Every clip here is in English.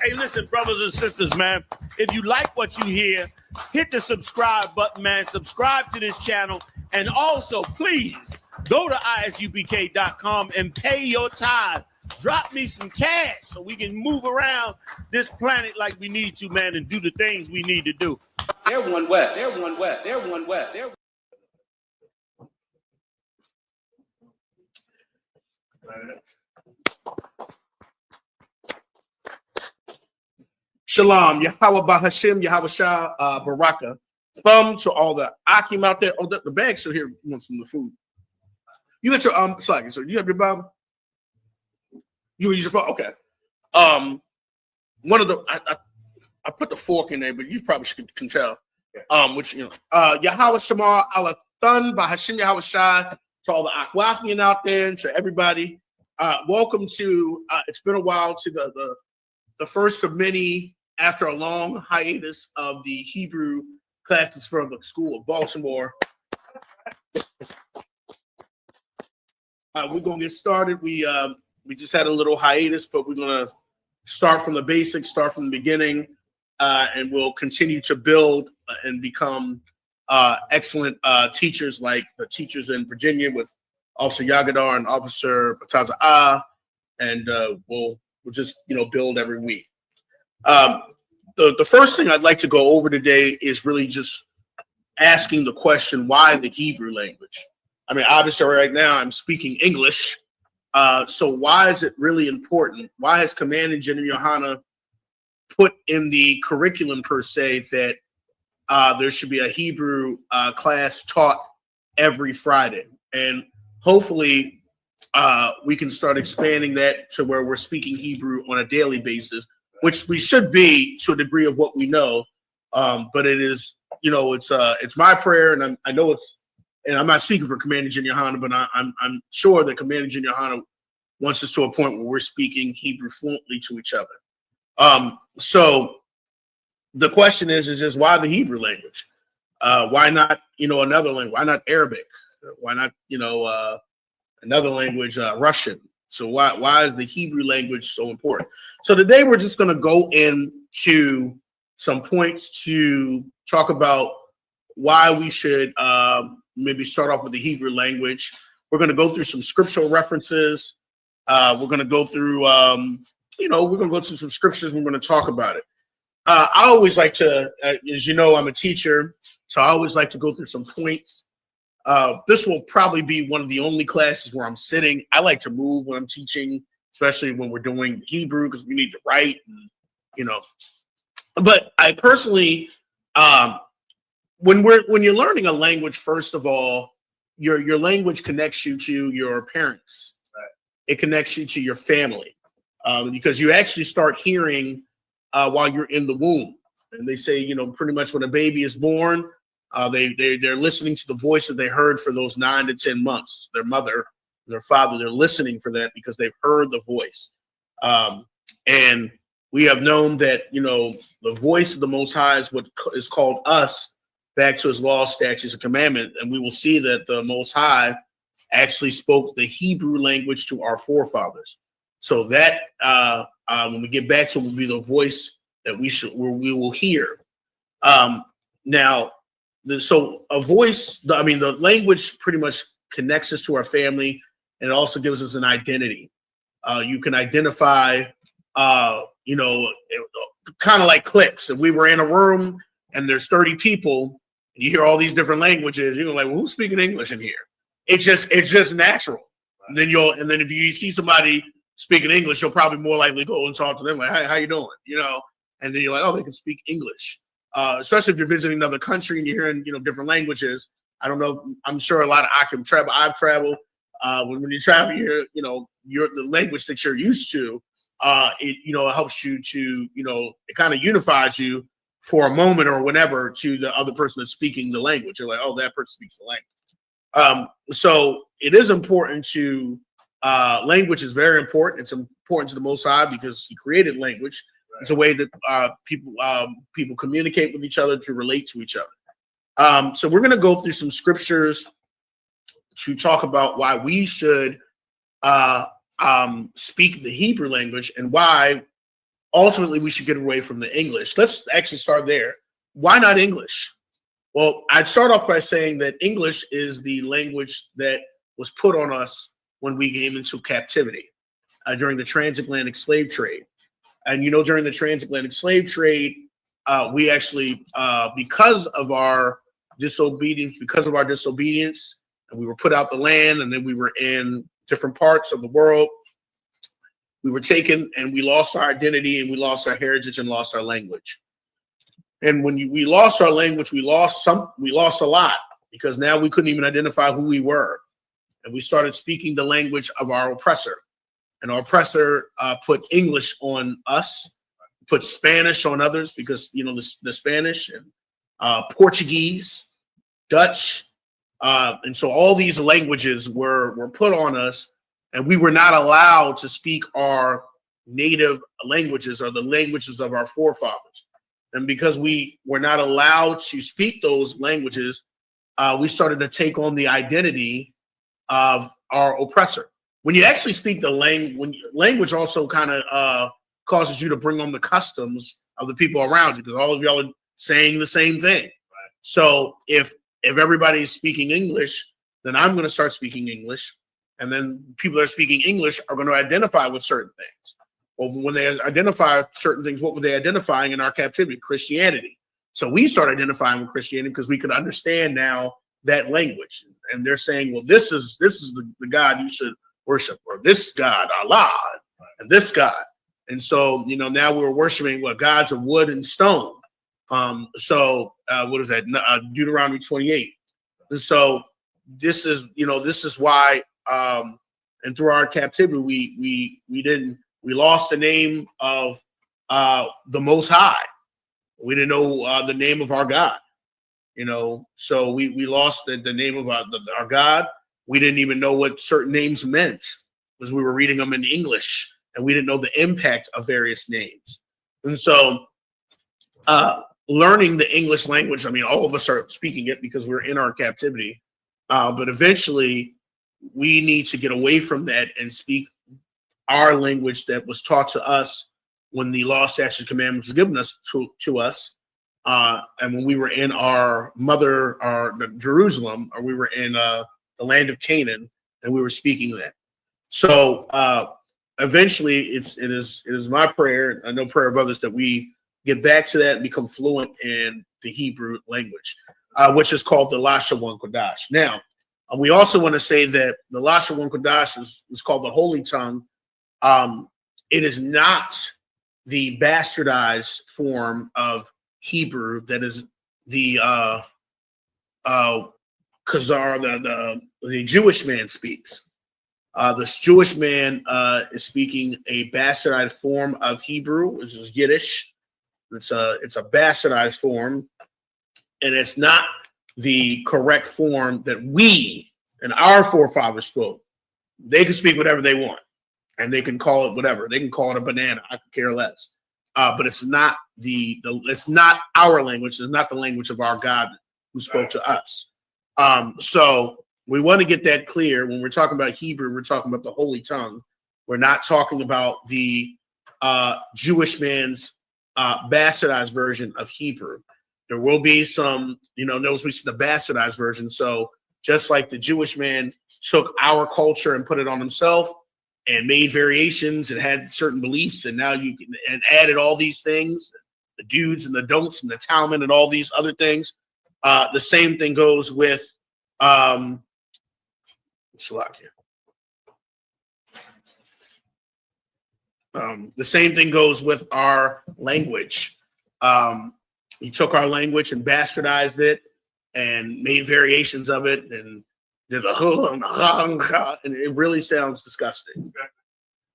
Hey, listen, brothers and sisters, man. If you like what you hear, hit the subscribe button, man. Subscribe to this channel. And also, please, go to ISUPK.com and pay your tithe. Drop me some cash so we can move around this planet like we need to, man, and do the things we need to do. They're one West. They're one West. They're one West. They're... Shalom, Yahweh Bahashim, Yahweh Shah, Baraka. Thumb to all the Akim out there. Oh, the bag's still here. You want some of the food? You got your sorry, so you have your Bible? You use your phone? Okay. One of the I put the fork in there, but you probably can tell. Which Yahweh Shema Alathan Bahashim Yahweh Shah, to all the Akwafian out there, and to everybody. Welcome to it's been a while, to the first of many after a long hiatus of the Hebrew classes from the School of Baltimore. We're gonna get started. We just had a little hiatus, but we're gonna start from the basics, start from the beginning, and we'll continue to build and become excellent teachers, like the teachers in Virginia with Officer Yagadar and Officer Bataza, and we'll just build every week. The first thing I'd like to go over today is really just asking the question, why the Hebrew language? I mean, obviously right now I'm speaking English, so why is it really important? Why has Command and General Yohana put in the curriculum per se that there should be a Hebrew class taught every Friday? And hopefully we can start expanding that to where we're speaking Hebrew on a daily basis, which we should be to a degree of what we know. But it is, it's my prayer, and I know it's, and I'm not speaking for Commander General Yohana, but I'm sure that Commander General Yohana wants us to a point where we're speaking Hebrew fluently to each other. So the question is just why the Hebrew language? Why not, another language? Why not Arabic? Why not, another language, Russian? So why is the Hebrew language so important? So today we're just going to go into some points to talk about why we should maybe start off with the Hebrew language. We're going to go through some scriptural references. We're going to go through, we're going to go through some scriptures. And we're going to talk about it. I always like to, as you know, I'm a teacher, so I always like to go through some points. This will probably be one of the only classes where I'm sitting. I like to move when I'm teaching, especially when we're doing Hebrew, because we need to write, and, But I personally, when you're learning a language, first of all, your language connects you to your parents. Right. It connects you to your family, because you actually start hearing while you're in the womb. And they say, pretty much when a baby is born, they're listening to the voice that they heard for those 9 to 10 months. Their mother, their father, they're listening for that because they've heard the voice. And we have known that, the voice of the Most High is what is called us back to his law, statutes, and commandment. And we will see that the Most High actually spoke the Hebrew language to our forefathers. So that when we get back to it, will be the voice that we will hear. Now, so a voice, the language pretty much connects us to our family, and it also gives us an identity. You can identify, kind of like cliques. If we were in a room and there's 30 people, and you hear all these different languages, you're like, well, who's speaking English in here? It's just natural. And then if you see somebody speaking English, you'll probably more likely go and talk to them like, hey, how you doing? And then you're like, oh, they can speak English. Especially if you're visiting another country and you're hearing, different languages. I don't know. I'm sure a lot of I've traveled. When you travel, you hear, the language that you're used to. It helps you to, it kind of unifies you for a moment or whatever to the other person that's speaking the language. You're like, oh, that person speaks the language. So it is important to language is very important. It's important to the Most High because he created language. It's a way that people communicate with each other, to relate to each other. So we're going to go through some scriptures to talk about why we should speak the Hebrew language and why ultimately we should get away from the English. Let's actually start there. Why not English? Well, I'd start off by saying that English is the language that was put on us when we came into captivity during the transatlantic slave trade. And, during the transatlantic slave trade, we actually, because of our disobedience, and we were put out the land, and then we were in different parts of the world. We were taken, and we lost our identity, and we lost our heritage, and lost our language. And when we lost our language, we lost a lot, because now we couldn't even identify who we were. And we started speaking the language of our oppressor. And our oppressor put English on us, put Spanish on others, because, the Spanish and Portuguese, Dutch. And so all these languages were put on us, and we were not allowed to speak our native languages or the languages of our forefathers. And because we were not allowed to speak those languages, we started to take on the identity of our oppressor. When you actually speak the language also kind of causes you to bring on the customs of the people around you, because all of y'all are saying the same thing. Right? So if everybody's speaking English, then I'm going to start speaking English. And then people that are speaking English are going to identify with certain things. Well, when they identify certain things, what were they identifying in our captivity? Christianity. So we start identifying with Christianity because we could understand now that language. And they're saying, well, this is the God you should worship, or this God, Allah, and this God. And so, now we're worshiping gods of wood and stone. What is that? Deuteronomy 28. And so this is why, and through our captivity, we lost the name of the Most High. We didn't know the name of our God, so we lost the name of our God. We didn't even know what certain names meant because we were reading them in English, and we didn't know the impact of various names. And so learning the English language, all of us are speaking it because we're in our captivity, but eventually we need to get away from that and speak our language that was taught to us when the law, statutes, and commandments were given us to us, and when we were in our Jerusalem, or we were in the land of Canaan, and we were speaking that. So eventually, it is my prayer, I know prayer of others, that we get back to that and become fluent in the Hebrew language, which is called the Lashawan Qadash. Now, we also want to say that the Lashawan Qadash is called the Holy Tongue. It is not the bastardized form of Hebrew that is the Khazar, the Jewish man speaks. This Jewish man is speaking a bastardized form of Hebrew, which is Yiddish. It's a bastardized form, and it's not the correct form that we and our forefathers spoke. They can speak whatever they want, and they can call it whatever. They can call it a banana. I could care less. But it's not it's not our language. It's not the language of our God who spoke to us. So we want to get that clear. When we're talking about Hebrew, we're talking about the Holy Tongue. We're not talking about the Jewish man's bastardized version of Hebrew. There will be some, notice we see the bastardized version. So just like the Jewish man took our culture and put it on himself and made variations and had certain beliefs, and now and added all these things, the dudes and the don'ts and the Talmud and all these other things. The same thing goes with the same thing goes with our language. He took our language and bastardized it and made variations of it, and did and it really sounds disgusting.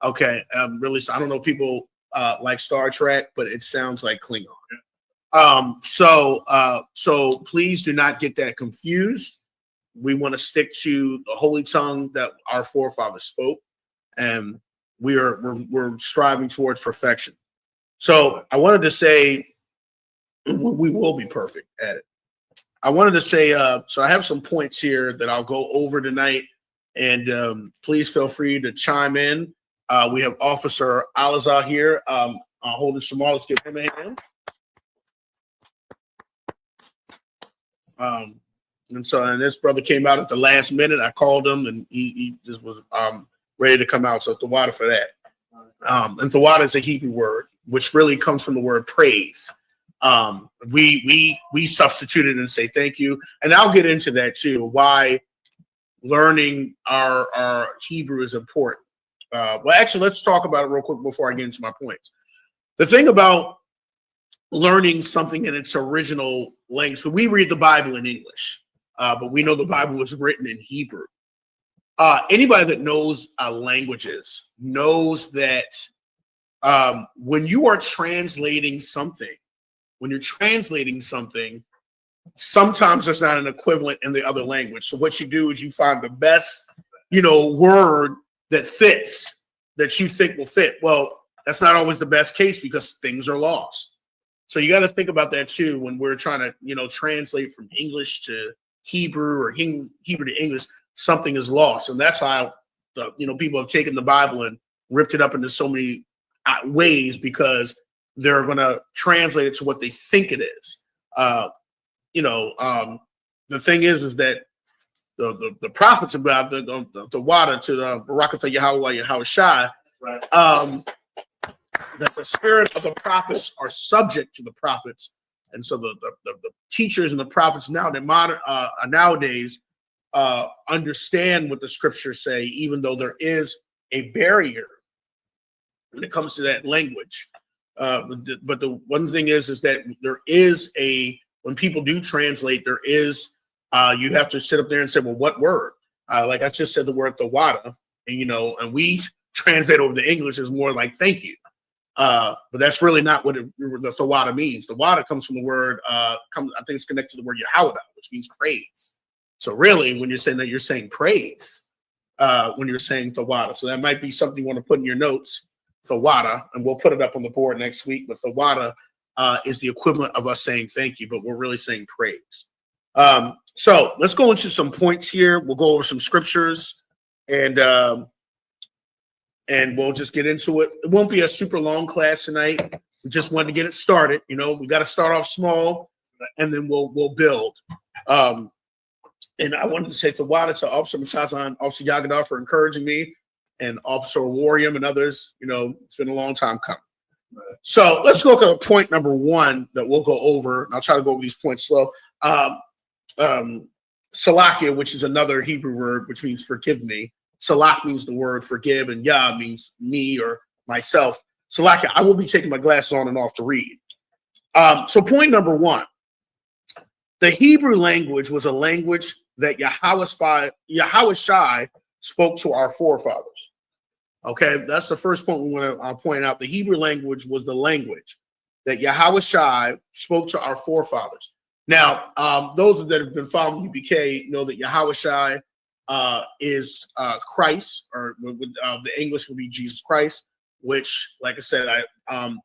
Okay, really. So I don't know. People like Star Trek, but it sounds like Klingon. So please do not get that confused. We want to stick to the Holy Tongue that our forefathers spoke, and we're striving towards perfection. So I wanted to say we will be perfect at it. I wanted to say, so I have some points here that I'll go over tonight, and please feel free to chime in. We have Officer Alazar here on holding Shamar. Let's give him a hand. And this brother came out at the last minute. I called him, and he just was ready to come out. So Tawada for that. And Tawada is a Hebrew word, which really comes from the word praise. We substituted and say thank you, and I'll get into that too. Why learning our Hebrew is important. Well, actually, let's talk about it real quick before I get into my points. The thing about learning something in its original language, so we read the Bible in English, but we know the Bible was written in Hebrew. Anybody that knows languages knows that when you are translating something, sometimes there's not an equivalent in the other language. So what you do is you find the best, word that fits, that you think will fit. Well, that's not always the best case because things are lost. So you got to think about that too when we're trying to, translate from English to Hebrew or Hebrew to English. Something is lost, and that's how people have taken the Bible and ripped it up into so many ways because they're going to translate it to what they think it is. The thing is that the prophets about the water to the Barakatha Yahweh Shai, that the spirit of the prophets are subject to the prophets, and so the teachers and the prophets nowadays understand what the scriptures say, even though there is a barrier when it comes to that language. But the one thing is that there is when people do translate, there is you have to sit up there and say, well, what word? Like I just said, the word Tawada, and we translate over the English is more like thank you. But that's really not what the Tawada means. Tawada comes from the word, I think it's connected to the word Yahweh, which means praise. So really, when you're saying that, you're saying praise when you're saying Tawada. So that might be something you want to put in your notes, Tawada, and we'll put it up on the board next week. But Tawada is the equivalent of us saying thank you, but we're really saying praise. So let's go into some points here. We'll go over some scriptures, and we'll just get into it. It won't be a super long class tonight. We just wanted to get it started. We got to start off small, and then we'll build. And I wanted to say Tawada to Officer Machazan, Officer Yagadar for encouraging me, and Officer Warium and others. It's been a long time coming. So let's look at point number one that we'll go over, and I'll try to go over these points slow. Salakia, which is another Hebrew word, which means forgive me. Salak means the word forgive, and Yah means me or myself. Salakia, I will be taking my glasses on and off to read. So point number one, the Hebrew language was a language that Yahweh Shai spoke to our forefathers. Okay, that's the first point we want to point out. The Hebrew language was the language that Yahweh Shai spoke to our forefathers. Now, those that have been following UPK know that Yahweh Shai is Christ, or the English would be Jesus Christ, which, like I said,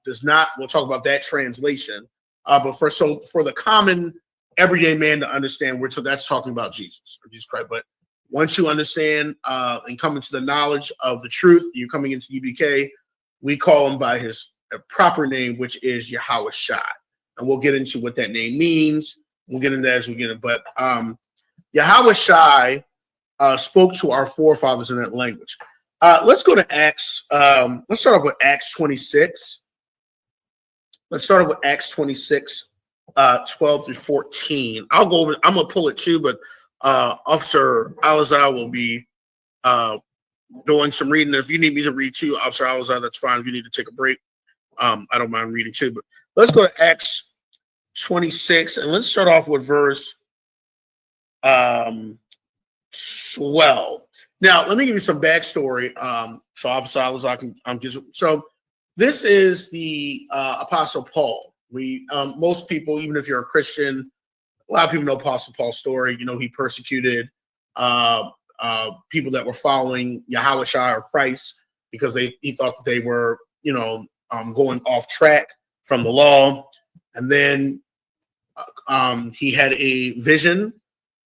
does not. We'll talk about that translation. But for the common everyday man to understand, that's talking about Jesus or Jesus Christ. But once you understand and come into the knowledge of the truth, you're coming into UBK. We call him by his proper name, which is Yahweh Shai, and we'll get into what that name means. We'll get into that as we get it. But Yahweh Shai spoke to our forefathers in that language. Let's go to Acts. Let's start off with Acts 26. Let's start off with Acts 26, 12 through 14. I'll go over. I'm gonna pull it too, but Officer Alazar will be doing some reading. If you need me to read too, Officer Alazar, that's fine. If you need to take a break, I don't mind reading too. But let's go to Acts 26, and let's start off with verse 12. Now, let me give you some backstory. So Officer Alazar so this is the Apostle Paul. Most people, even if you're a Christian, a lot of people know Apostle Paul's story. He persecuted people that were following Yahweh Shai or Christ because he thought that they were, going off track from the law. And then he had a vision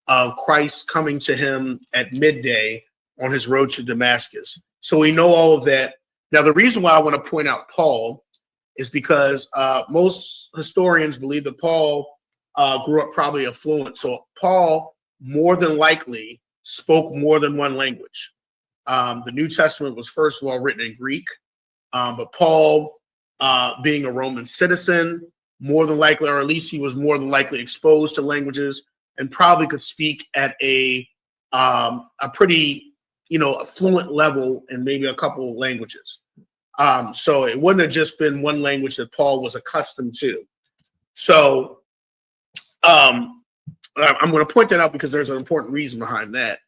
of Christ coming to him at midday on his road to Damascus. So we know all of that. Now, the reason why I want to point out Paul is because most historians believe that Paul grew up probably affluent. So Paul more than likely spoke more than one language. The New Testament was first of all written in Greek, but Paul, being a Roman citizen, more than likely, or at least he was more than likely exposed to languages and probably could speak at a pretty, fluent level in maybe a couple of languages. So it wouldn't have just been one language that Paul was accustomed to. So I'm going to point that out because there's an important reason behind that.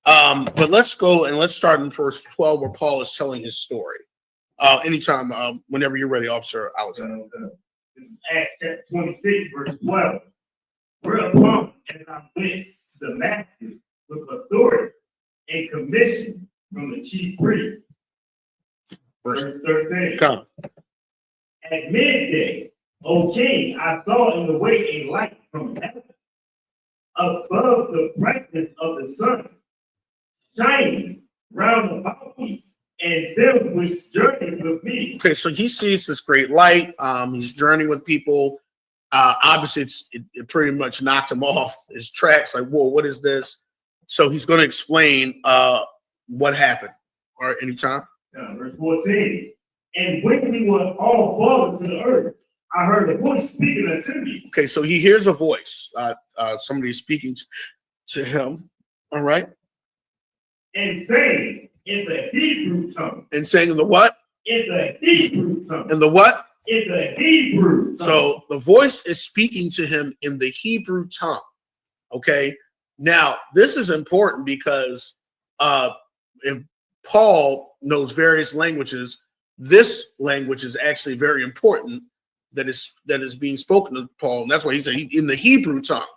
But let's go and let's start in verse 12 where Paul is telling his story. Anytime, whenever you're ready, Officer Alexander. This is Acts chapter 26, verse 12. Whereupon, as I went to Damascus with authority and commission from the chief priest. Verse 13. Come. At midday, O king, I saw in the way a light from heaven, above the brightness of the sun, shining round about me, and them which journeyed with me. Okay, so he sees this great light. He's journeying with people. Obviously, it pretty much knocked him off his tracks. Like, whoa, what is this? So he's going to explain what happened. All right, anytime. Verse 14. And when we were all fallen to the earth, I heard a voice speaking unto me. Okay, so he hears a voice. Somebody speaking to him. All right. And saying in the Hebrew tongue. And saying in the what? In the Hebrew tongue. In the what? In the Hebrew tongue. So the voice is speaking to him in the Hebrew tongue. Okay. Now, this is important because if Paul knows various languages, this language is actually very important that is being spoken to Paul. And that's why he said in the Hebrew tongue.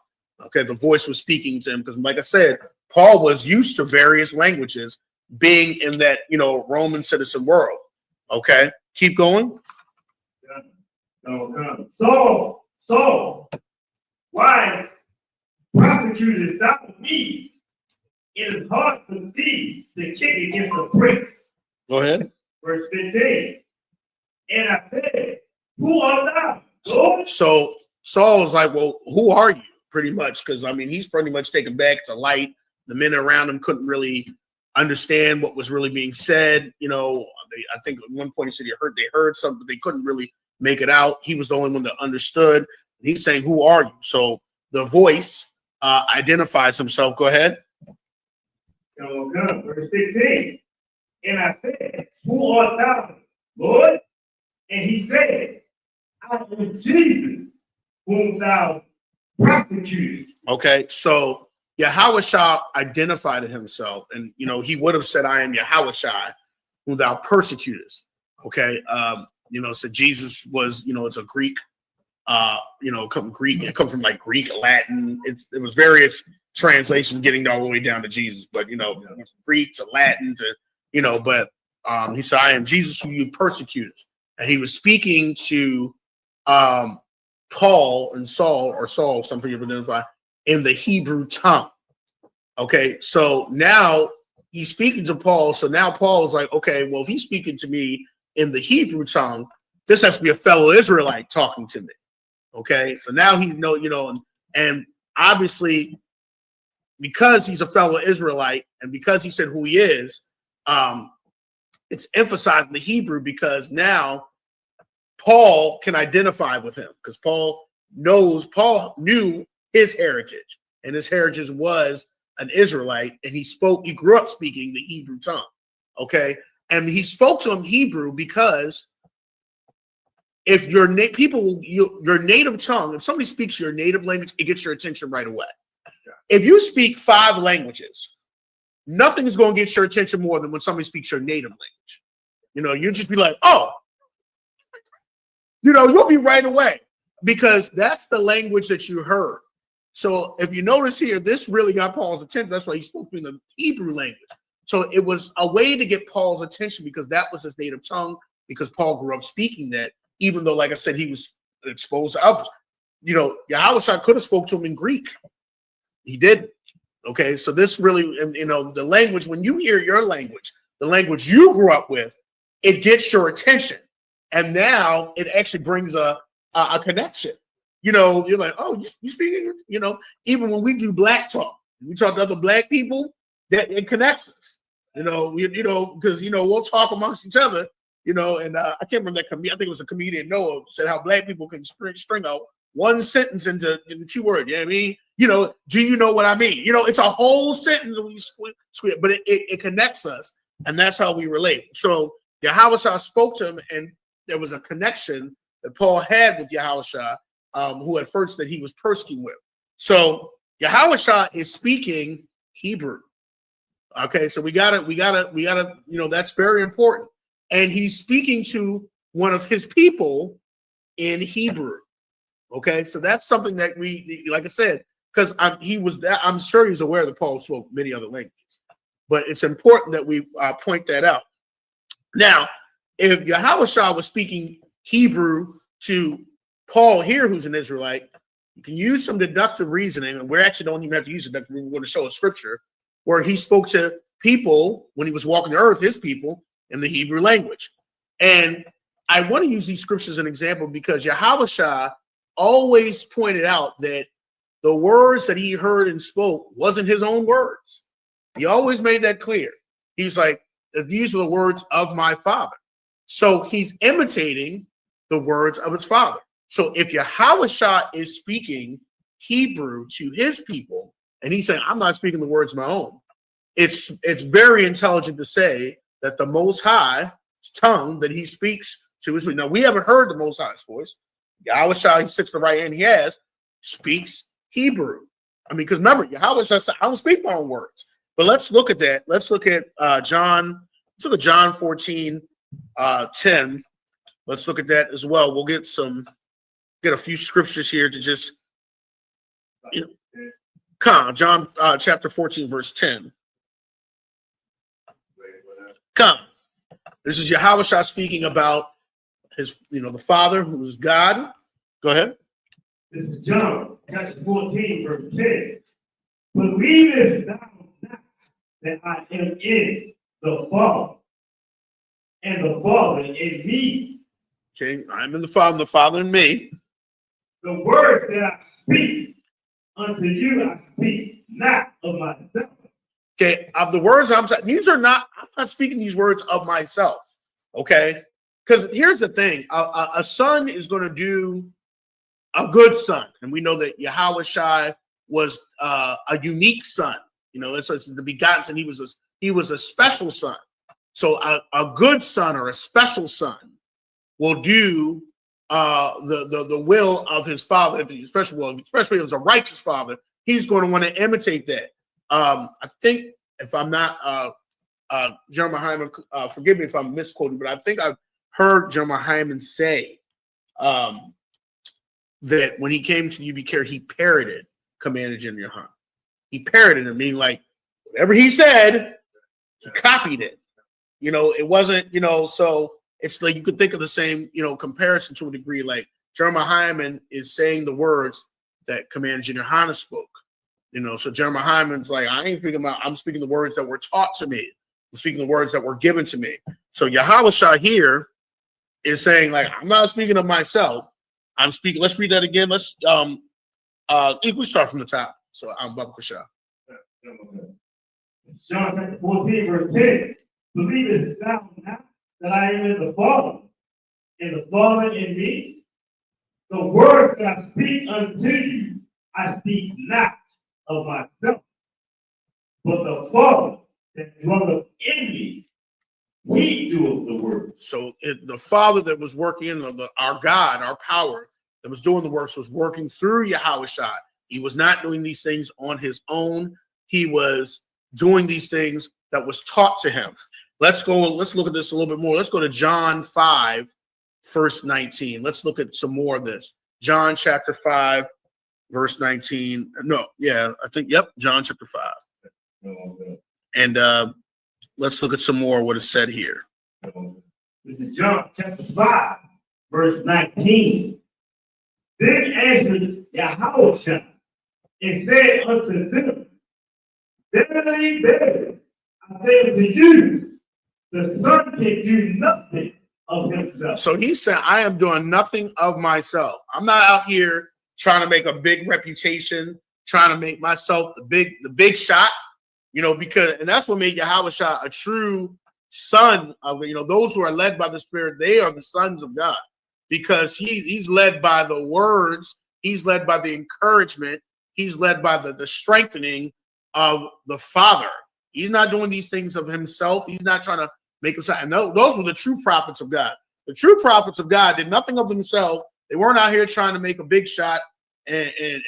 Okay, the voice was speaking to him because, like I said, Paul was used to various languages being in that, Roman citizen world. Okay, keep going. So, why prosecutest thou me? It is hard for thee to kick against the pricks. Go ahead. Verse 15. And I said, who art thou, Lord? So Saul was like, well, who are you? Pretty much, because he's pretty much taken back to light. The men around him couldn't really understand what was really being said. I think at one point he said they heard something, but they couldn't really make it out. He was the only one that understood. He's saying, who are you? So the voice identifies himself. Go ahead. Verse 16. And I said, who art thou, Lord? And he said, I am Jesus, whom thou prosecutest. Okay, so Yahushua identified himself, and he would have said, I am Yahushua, whom thou persecutest. Okay, so Jesus was, it's a Greek, Greek. It comes from like Greek, Latin. It was various translations getting all the way down to Jesus, but from Greek to Latin to but he said, I am Jesus who you persecuted, and he was speaking to Paul and Saul, or Saul, some people identify, in the Hebrew tongue. Okay, so now he's speaking to Paul. So now Paul is like, okay, well, if he's speaking to me in the Hebrew tongue, this has to be a fellow Israelite talking to me. Okay, so now he and obviously because he's a fellow Israelite and because he said who he is, it's emphasizing the Hebrew because now Paul can identify with him because Paul knew his heritage, and his heritage was an Israelite, and he grew up speaking the Hebrew tongue. Okay, and he spoke to him Hebrew because if your native tongue, if somebody speaks your native language, it gets your attention right away. If you speak 5 languages, nothing is going to get your attention more than when somebody speaks your native language. You'll just be like, oh, you'll be right away because that's the language that you heard. So if you notice here, this really got Paul's attention. That's why he spoke in the Hebrew language. So it was a way to get Paul's attention because that was his native tongue, because Paul grew up speaking that, even though, like I said, he was exposed to others. Yahushua could have spoke to him in Greek. He didn't. Okay, so this really, the language, when you hear your language, the language you grew up with, it gets your attention. And now it actually brings a connection. You know, you're like, oh, you speak English? You know, even when we do black talk, we talk to other black people, that it connects us. You know, because we'll talk amongst each other. You know, and I can't remember that comedian. I think it was a comedian Noah said how black people can string out one sentence into 2 words. You know what I mean? You know, do you know what I mean? You know, it's a whole sentence when you squint, but it connects us, and that's how we relate. So Yahushua spoke to him, and there was a connection that Paul had with Yahushua, who at first that he was persecuting with. So Yahushua is speaking Hebrew. Okay, so we gotta, that's very important. And he's speaking to one of his people in Hebrew. Okay, so that's something that we, like I said, because I'm sure he's aware that Paul spoke many other languages, but it's important that we point that out. Now, if Yahushua was speaking Hebrew to Paul here, who's an Israelite, you can use some deductive reasoning, and we actually don't even have to use deductive. We're going to show a scripture where he spoke to people when he was walking the earth, his people, in the Hebrew language. And I want to use these scriptures as an example because Yahushua always pointed out that the words that he heard and spoke wasn't his own words. He always made that clear. He's like, these are the words of my Father. So he's imitating the words of his Father. So if Yahushua is speaking Hebrew to his people, and he's saying, I'm not speaking the words of my own, it's very intelligent to say that the Most High's tongue that he speaks to his people. Now, we haven't heard the Most High's voice. Yahushua, he sits to the right hand, he speaks Hebrew. I mean, because remember, Yahushua said, I don't speak my own words. But let's look at that. Let's look at John 14, 10. Let's look at that as well. We'll get a few scriptures here to just, come. John chapter 14, verse 10. Come. This is Yahushua speaking about his, the Father who is God. Go ahead. This is John chapter 14, verse 10. Believest thou not that I am in the Father, and the Father in me? Okay, I'm in the Father, and the Father in me. The words that I speak unto you, I speak not of myself. Okay, of the words I'm not speaking these words of myself. Okay, because here's the thing: a son is going to do a good son, and we know that Yahushua was a unique son. That's the begotten son. He was a special son. So a good son or a special son will do the will of his father, especially if it was a righteous father. He's going to want to imitate that. I think, if I'm not, Jeremiah Hyman, forgive me if I'm misquoting, but I think I've heard Jeremiah Hyman say that when he came to UBK, he parroted Commander General Hunt. He parroted him, meaning like whatever he said, he copied it. It wasn't, so it's like you could think of the same, comparison to a degree. Like Jeremiah Hyman is saying the words that Commander General Hunt spoke. So Jeremiah Hyman's like, I'm speaking the words that were taught to me. I'm speaking the words that were given to me. So Yahushua here is saying, like, I'm not speaking of myself. I'm speaking. Let's read that again. Let's we start from the top. So I'm Baba Kusha. John chapter 14, verse 10. Believest thou not that I am in the Father, and the Father in me? The word that I speak unto you, I speak not of myself, but the Father that dwelleth in me, he doeth the work. So the Father that was working in our God, our power that was doing the works, was working through Yahushua. He was not doing these things on his own. He was doing these things that was taught to him. Let's look at this a little bit more. Let's go to John 5, verse 19. Let's look at some more of this. John chapter 5, verse 19. John chapter 5. And let's look at some more of what is said here. This is John chapter 5, verse 19. Then answered Yahushua and said unto them, Verily, verily, I say unto you, the Son can do nothing of himself. So he said, I am doing nothing of myself. I'm not out here trying to make a big reputation, trying to make myself the big shot, because, and that's what made Yahushua a true son of, those who are led by the Spirit, they are the sons of God, because he's led by the words, he's led by the encouragement, he's led by the strengthening of the Father. He's not doing these things of himself. He's not trying to make himself. And those were the true prophets of God. The true prophets of God did nothing of themselves. They weren't out here trying to make a big shot and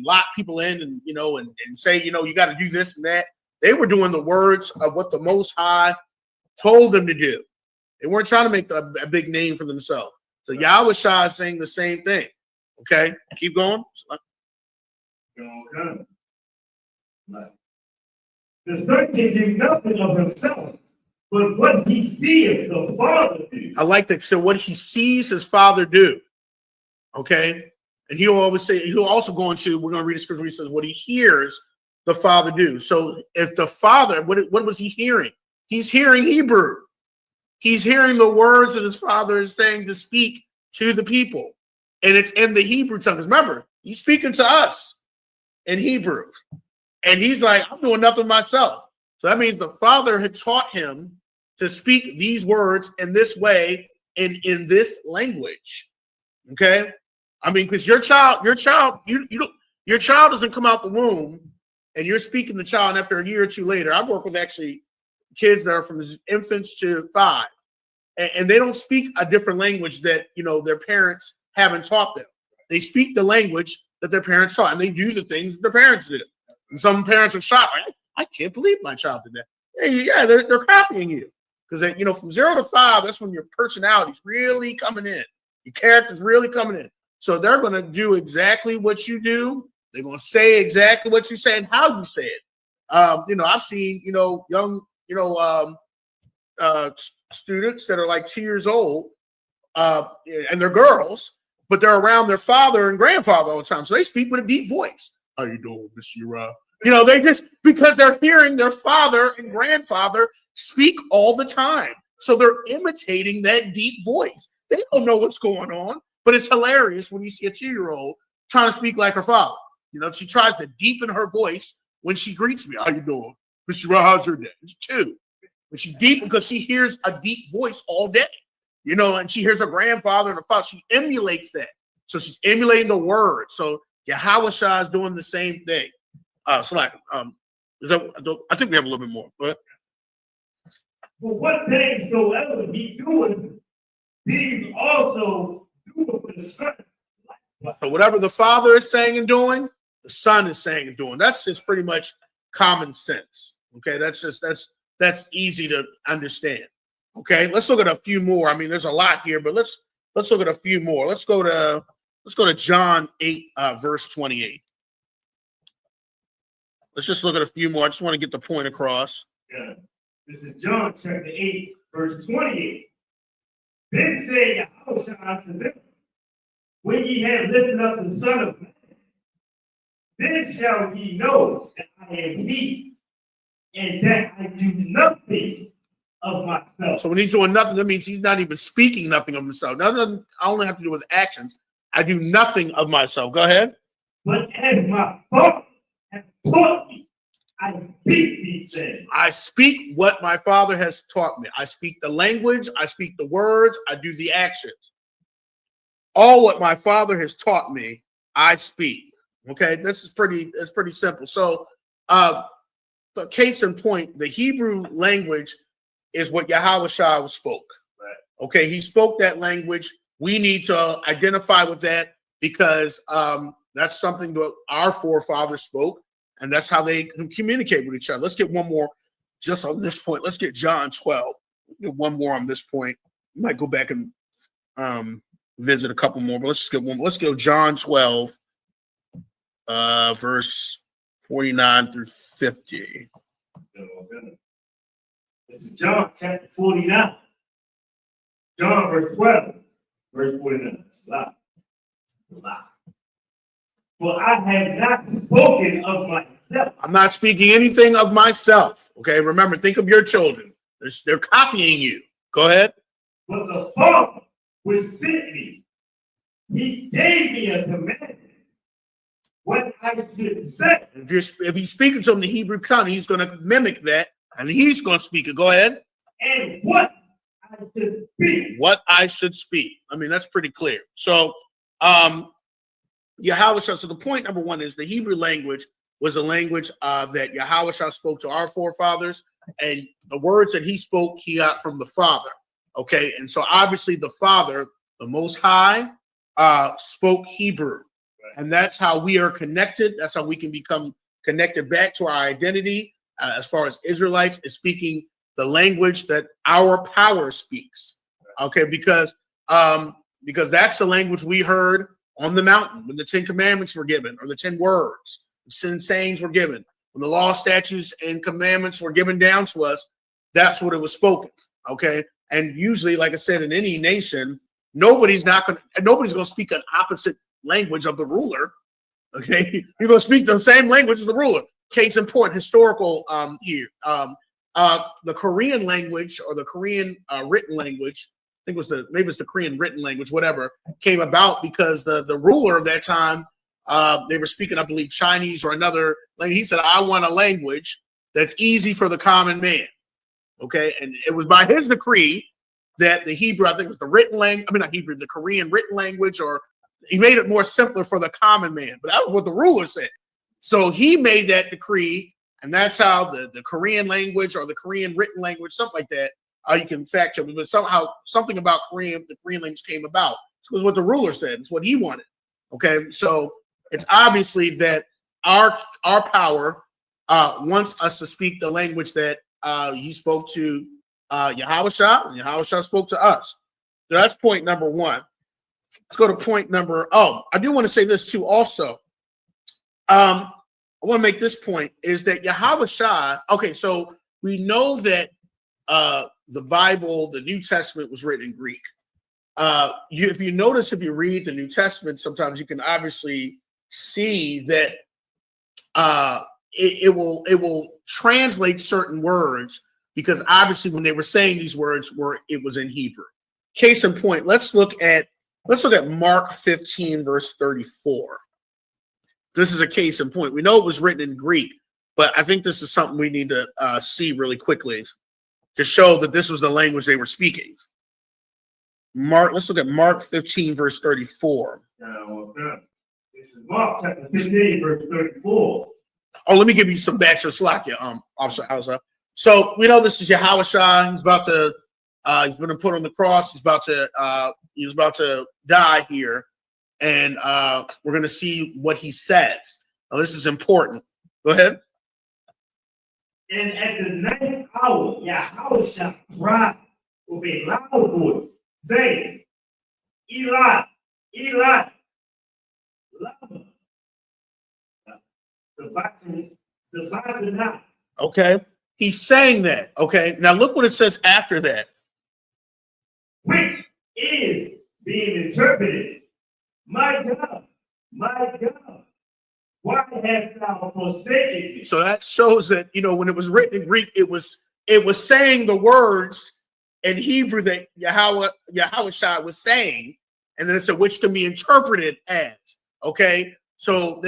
lock people in and say, you got to do this and that. They were doing the words of what the Most High told them to do. They weren't trying to make a big name for themselves. So Yahushua is saying the same thing. Okay, keep going. Okay. The Son can do nothing of himself, but what he sees the Father do. I like that. So what he sees his Father do. Okay, and he'll also go into, we're going to read the scripture where he says what he hears the Father do. So if the Father, what was he hearing? He's hearing Hebrew. He's hearing the words that his Father is saying to speak to the people. And it's in the Hebrew tongue. Remember, he's speaking to us in Hebrew. And he's like, I'm doing nothing myself. So that means the Father had taught him to speak these words in this way and in this language. Okay? I mean, because your child doesn't come out the womb and you're speaking to the child, and after a year or two later, I work with actually kids that are from infants to 5, and they don't speak a different language that their parents haven't taught them. They speak the language that their parents taught, and they do the things that their parents did. And some parents are shocked. I can't believe my child did that. Yeah, they're copying you, because from 0 to 5, that's when your personality's really coming in, your character's really coming in. So they're going to do exactly what you do. They're going to say exactly what you say and how you say it. I've seen young students that are like 2 years old, and they're girls, but they're around their father and grandfather all the time. So they speak with a deep voice. How you doing, Mr. Ura? They just, because they're hearing their father and grandfather speak all the time. So they're imitating that deep voice. They don't know what's going on, but it's hilarious when you see a 2-year-old trying to speak like her father. She tries to deepen her voice when she greets me. How you doing, Mr. Ura? How's your day? It's 2. But she's deep because she hears a deep voice all day. And she hears her grandfather and her father. She emulates that. So she's emulating the word. So Yahushua is doing the same thing. I think we have a little bit more. But what things soever he doeth, these also doeth the Son. So whatever the Father is saying and doing, the Son is saying and doing. That's just pretty much common sense. Okay, that's easy to understand. Okay, let's look at a few more. I mean, there's a lot here, but let's look at a few more. Let's go to John 8, verse 28. Let's just look at a few more. I just want to get the point across. Yeah. This is John chapter 8, verse 28. Then said Yahushua unto them, when ye have lifted up the Son of Man, then shall ye know that I am he, and that I do nothing of myself. So when he's doing nothing, that means he's not even speaking nothing of himself. Nothing I only have to do with actions. I do nothing of myself. Go ahead. But as my Father has taught me, I speak these things. I speak what my Father has taught me. I speak the language. I speak the words. I do the actions. All what my Father has taught me, I speak. Okay, that's pretty simple. So, the case in point, the Hebrew language is what Yahushua spoke. Right. Okay, he spoke that language. We need to identify with that because that's something that our forefathers spoke, and that's how they can communicate with each other. Let's get one more just on this point. Let's get John 12. Get one more on this point. We might go back and visit a couple more, but let's just get one. Let's go John 12, verse 49 through 50. This is John chapter 49. John verse 12, verse 49. Lie. For I have not spoken of myself. I'm not speaking anything of myself. Okay, remember, think of your children. They're copying you. Go ahead. but the Father which sent me, he gave me a commandment, what I should say. If he's speaking to him in the Hebrew tongue, he's going to mimic that, and he's going to speak it. Go ahead. And what I should speak. What I should speak. I mean, that's pretty clear. So, Yahushua, so the point number one is the Hebrew language was a language that Yahushua spoke to our forefathers, and the words that he spoke, he got from the Father. Okay, and so obviously the Father, the Most High, spoke Hebrew, and that's how we are connected. That's how we can become connected back to our identity as far as Israelites, is speaking the language that our power speaks. Okay, because that's the language we heard on the mountain when the 10 Commandments were given, or the 10 words, the 10 sayings were given. When the law, statutes, and commandments were given down to us, that's what it was spoken. Okay, and usually, like I said, in any nation, nobody's going to speak an opposite language of the ruler. Okay, you're going to speak the same language as the ruler. Case in point, historical here. The Korean language, or the Korean written language, I think maybe it's the Korean written language, whatever, came about because the ruler of that time, they were speaking, I believe, Chinese or another language. He said, I want a language that's easy for the common man. Okay, and it was by his decree that the Hebrew, I think it was the written language, I mean, not Hebrew, the Korean written language, or he made it more simpler for the common man. But that was what the ruler said. So he made that decree, and that's how the Korean language, or the Korean written language, something like that, you can fact check me, but somehow something about the Korean language came about. It was what the ruler said. It's what he wanted. Okay, so it's obviously that our power wants us to speak the language that he spoke to Yahushua, and Yahushua spoke to us. So that's point number one. Let's go to point number. Oh, I do want to say this too. Also, I want to make this point is that Yahushua. Okay, so we know that the Bible, the New Testament, was written in Greek. If you notice, if you read the New Testament, sometimes you can obviously see that it will translate certain words, because obviously when they were saying these words, it was in Hebrew. Case in point, let's look at Mark 15 verse 34. This is a case in point. We know it was written in Greek, but I think this is something we need to see really quickly to show that this was the language they were speaking. Let's look at Mark 15 verse 34. This is Mark chapter 15 verse 34. Oh, let me give you some backs of slack here, Officer Hauser. So we know this is Yahushua. He's about to he's been put on the cross. He's about to die here, and we're going to see what he says. Now, this is important. Go ahead. And at the ninth hour, Yahushua cried with a loud voice, saying, Eli, Eli, lama sabachthani. Okay. He's saying that. Okay. Now look what it says after that. Which is being interpreted, my God, why hast thou forsaken me? So that shows that, when it was written in Greek, it was saying the words in Hebrew that Yahushua was saying, and then it said which can be interpreted as. Okay. So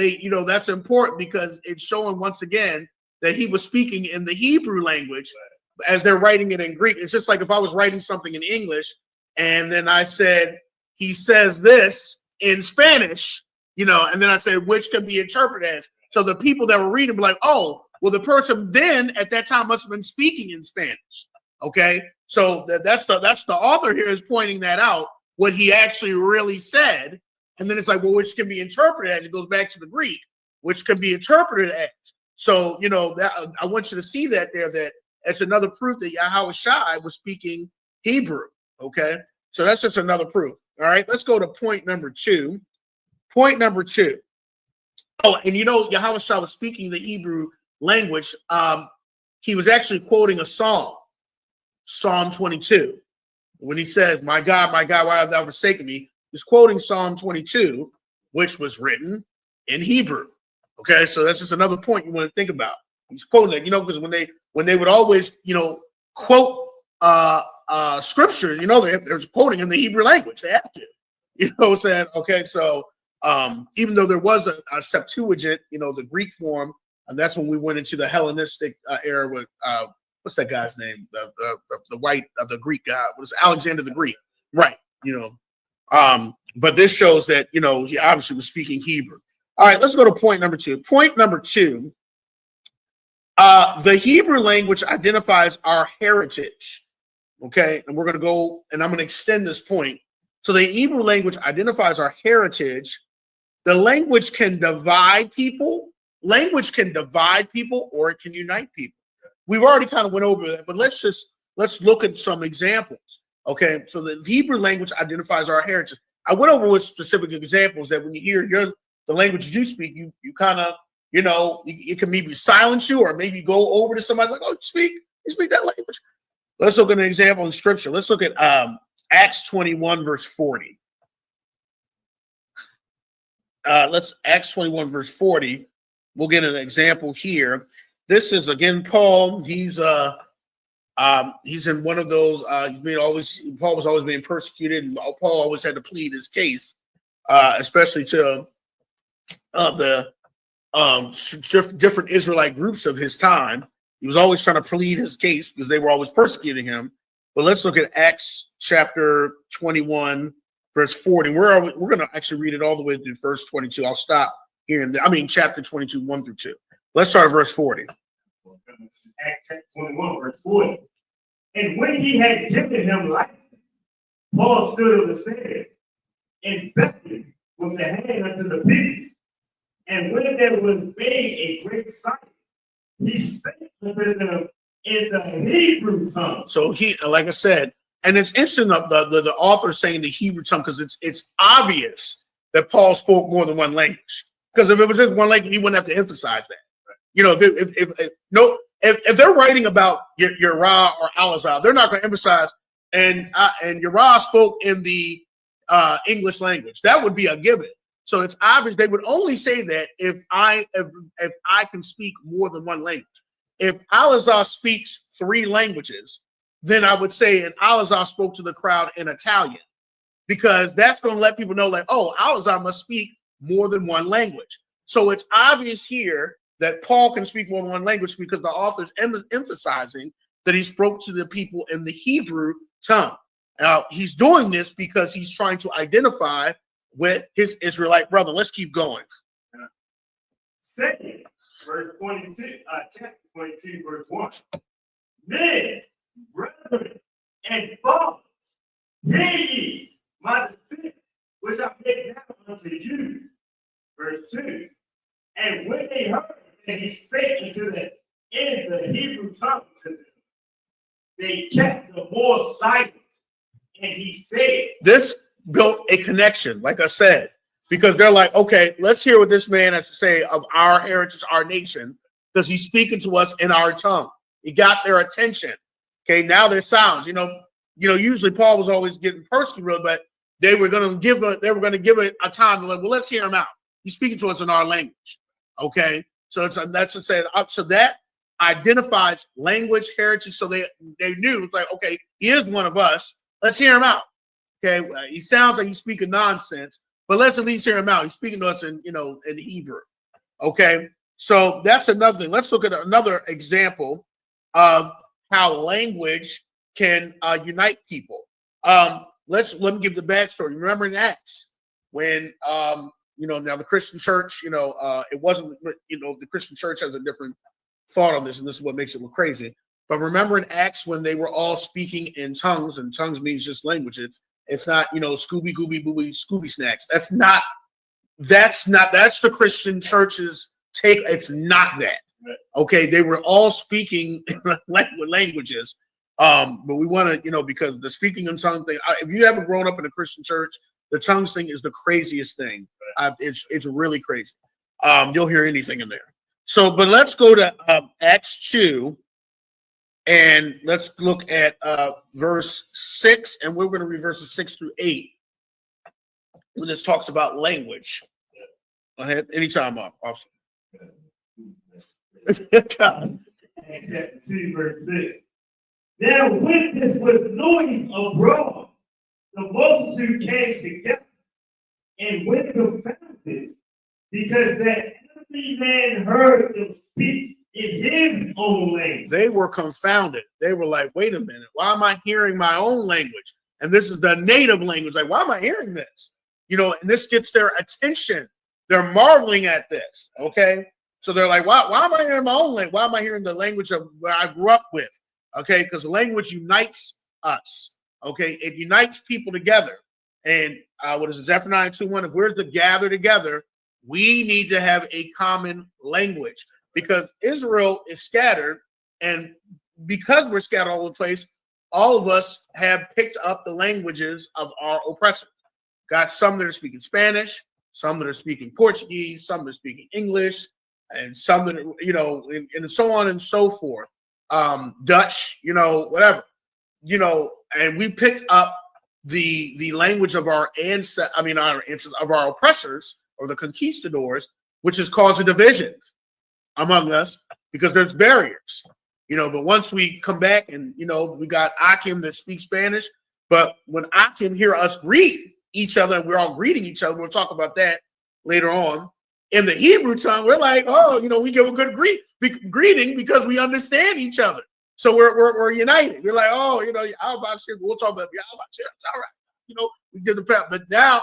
that's important, because it's showing once again that he was speaking in the Hebrew language as they're writing it in Greek. It's just like if I was writing something in English and then I said, he says this in Spanish, and then I said, which can be interpreted as. So the people that were reading were like, oh, well, the person then at that time must have been speaking in Spanish. Okay. So that's the author here is pointing that out, what he actually really said. And then it's like, well, which can be interpreted as. It goes back to the Greek, which can be interpreted as. So, that I want you to see that there, that it's another proof that Yahushua was speaking Hebrew. Okay. So that's just another proof. All right. Let's go to point number two. Point number two. Oh, and Yahushua was speaking the Hebrew language. He was actually quoting a psalm, Psalm 22. When he says, my God, why have thou forsaken me? He's quoting Psalm 22, which was written in Hebrew. Okay, so that's just another point you want to think about. He's quoting that, because when they would always, quote scripture, they're quoting in the Hebrew language. They have to, saying, okay, so even though there was a Septuagint, the Greek form, and that's when we went into the Hellenistic era with what's that guy's name? The white the Greek guy was Alexander the Greek, right? But this shows that he obviously was speaking Hebrew. All right, let's go to point number 2. Point number 2. The Hebrew language identifies our heritage. Okay, and we're going to go, and I'm going to extend this point. So the Hebrew language identifies our heritage. The language can divide people. Language can divide people, or it can unite people. We've already kind of went over that, but let's look at some examples. Okay, so the Hebrew language identifies our heritage. I went over with specific examples that when you hear the language you speak, you kind of, it can maybe silence you, or maybe go over to somebody like, oh, you speak that language. Let's look at an example in scripture. Let's look at Acts 21, verse 40. Acts 21, verse 40. We'll get an example here. This is again Paul. He's in one of those. Paul was always being persecuted, and Paul always had to plead his case, especially to the different Israelite groups of his time. He was always trying to plead his case because they were always persecuting him. But let's look at Acts chapter 21, verse 40. We're going to actually read it all the way through verse 22. I'll stop here. Chapter 22, 1 through 2. Let's start at verse 40. Acts chapter 21, verse 40. And when he had given him license, Paul stood on the stairs and beckoned with the hand unto the people. And when there was made a great silence, he spake unto them in the Hebrew tongue. So he, like I said, and it's interesting the author saying the Hebrew tongue because it's obvious that Paul spoke more than one language. Because if it was just one language, he wouldn't have to emphasize that. If they're writing about Yerah or Alazar, they're not going to emphasize and Yerah spoke in the English language. That would be a given. So it's obvious they would only say that if I can speak more than one language. If Alazar speaks 3 languages, then I would say, and Alazar spoke to the crowd in Italian, because that's going to let people know, like, oh, Alazar must speak more than one language. So it's obvious here that Paul can speak more than one language because the author's emphasizing that he spoke to the people in the Hebrew tongue. Now, he's doing this because he's trying to identify with his Israelite brother. Let's keep going. Second, verse 22, chapter 22, verse 1. Men, brethren, and fathers, hear ye my defense, which I make now unto you. Verse 2. And when they heard that he spake unto them in the Hebrew tongue to them, they kept the more silent. And he said, this built a connection, like I said, because they're like, okay, let's hear what this man has to say of our heritage, our nation, because he's speaking to us in our tongue. He got their attention. Okay, now their sounds. Usually Paul was always getting persecuted, but they were going to give it a time to like, well, let's hear him out. He's speaking to us in our language. Okay, so that's to say, so that identifies language, heritage. So they knew, it's like, okay, he is one of us. Let's hear him out. Okay, he sounds like he's speaking nonsense, but let's at least hear him out. He's speaking to us in Hebrew. Okay, so that's another thing. Let's look at another example of how language can unite people. Let me give the backstory. Remember in Acts when now the Christian church, it wasn't, the Christian church has a different thought on this, and this is what makes it look crazy. But remember in Acts when they were all speaking in tongues, and tongues means just languages. It's not, Scooby Gooby Booby Scooby Snacks. That's the Christian church's take. It's not that. Okay, they were all speaking languages. But we want to, because the speaking in tongues thing, if you haven't grown up in a Christian church, the tongues thing is the craziest thing. It's really crazy. You'll hear anything in there. So, but let's go to Acts 2. And let's look at verse 6, and we're going to read verses 6 through 8. When this talks about language. Go ahead, anytime, officer. Chapter 2, verse 6. Now, when this was noise abroad, the multitude came together and were confounded, because that every man heard them speak in his own language. They were confounded. They were like, wait a minute, why am I hearing my own language? And this is the native language. Like, why am I hearing this? You know, and this gets their attention. They're marveling at this, okay? So they're like, why am I hearing my own language? Why am I hearing the language of where I grew up with? Okay, because language unites us, okay? It unites people together. And what is it, Zephaniah 2:1? If we're to gather together, we need to have a common language, because Israel is scattered, and because we're scattered all over the place, all of us have picked up the languages of our oppressors. Got some that are speaking Spanish, some that are speaking Portuguese, some that are speaking English, and some that are, you know, and so on and so forth. Dutch, you know, whatever, you know, and we picked up the language of our of our oppressors, or the conquistadors, which has caused a division among us because there's barriers, you know. But once we come back and, you know, we got Akim that speaks Spanish, but when Akim hear us greet each other and we're all greeting each other, we'll talk about that later on. In the Hebrew tongue, we're like, oh, you know, we give a good greeting because we understand each other. So we're united. We're like, oh, you know, how about shit? We'll talk about how about shit. All right. You know, we did the prep. But now,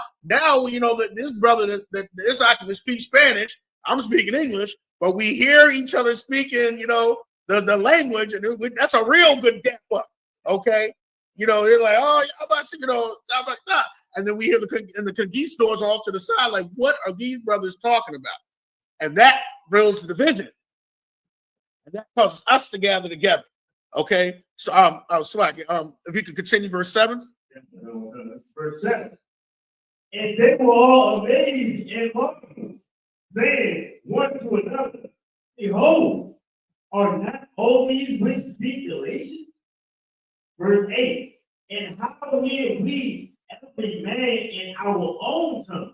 you know, that this brother that this Akim speaks Spanish, I'm speaking English, but we hear each other speaking, you know, the language, and that's a real good gap up. Okay. You know, they're like, oh, how about, you know, how about that? And then we hear the conquistadors off to the side, like, what are these brothers talking about? And that builds the division. And that causes us to gather together. Okay. So if you could continue verse 7. Verse 7. And they were all amazed and marveled, saying one to another, behold, are not all these which speak Galatians? Verse 8. And how hear we every man in our own tongue,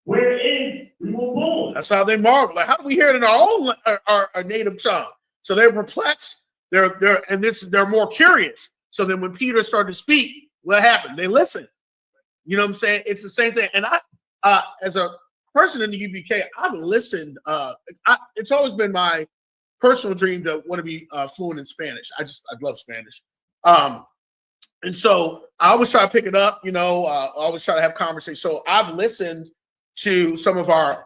wherein we were born? That's how they marvel. Like, how do we hear it in our own our native tongue? So they're perplexed. They're more curious. So then when Peter started to speak, what happened? They listened. You know what I'm saying? It's the same thing. And I as a person in the UPK, I've listened. It's always been my personal dream to want to be fluent in Spanish. I love Spanish. And so I always try to pick it up, you know, I always try to have conversations. So I've listened to some of our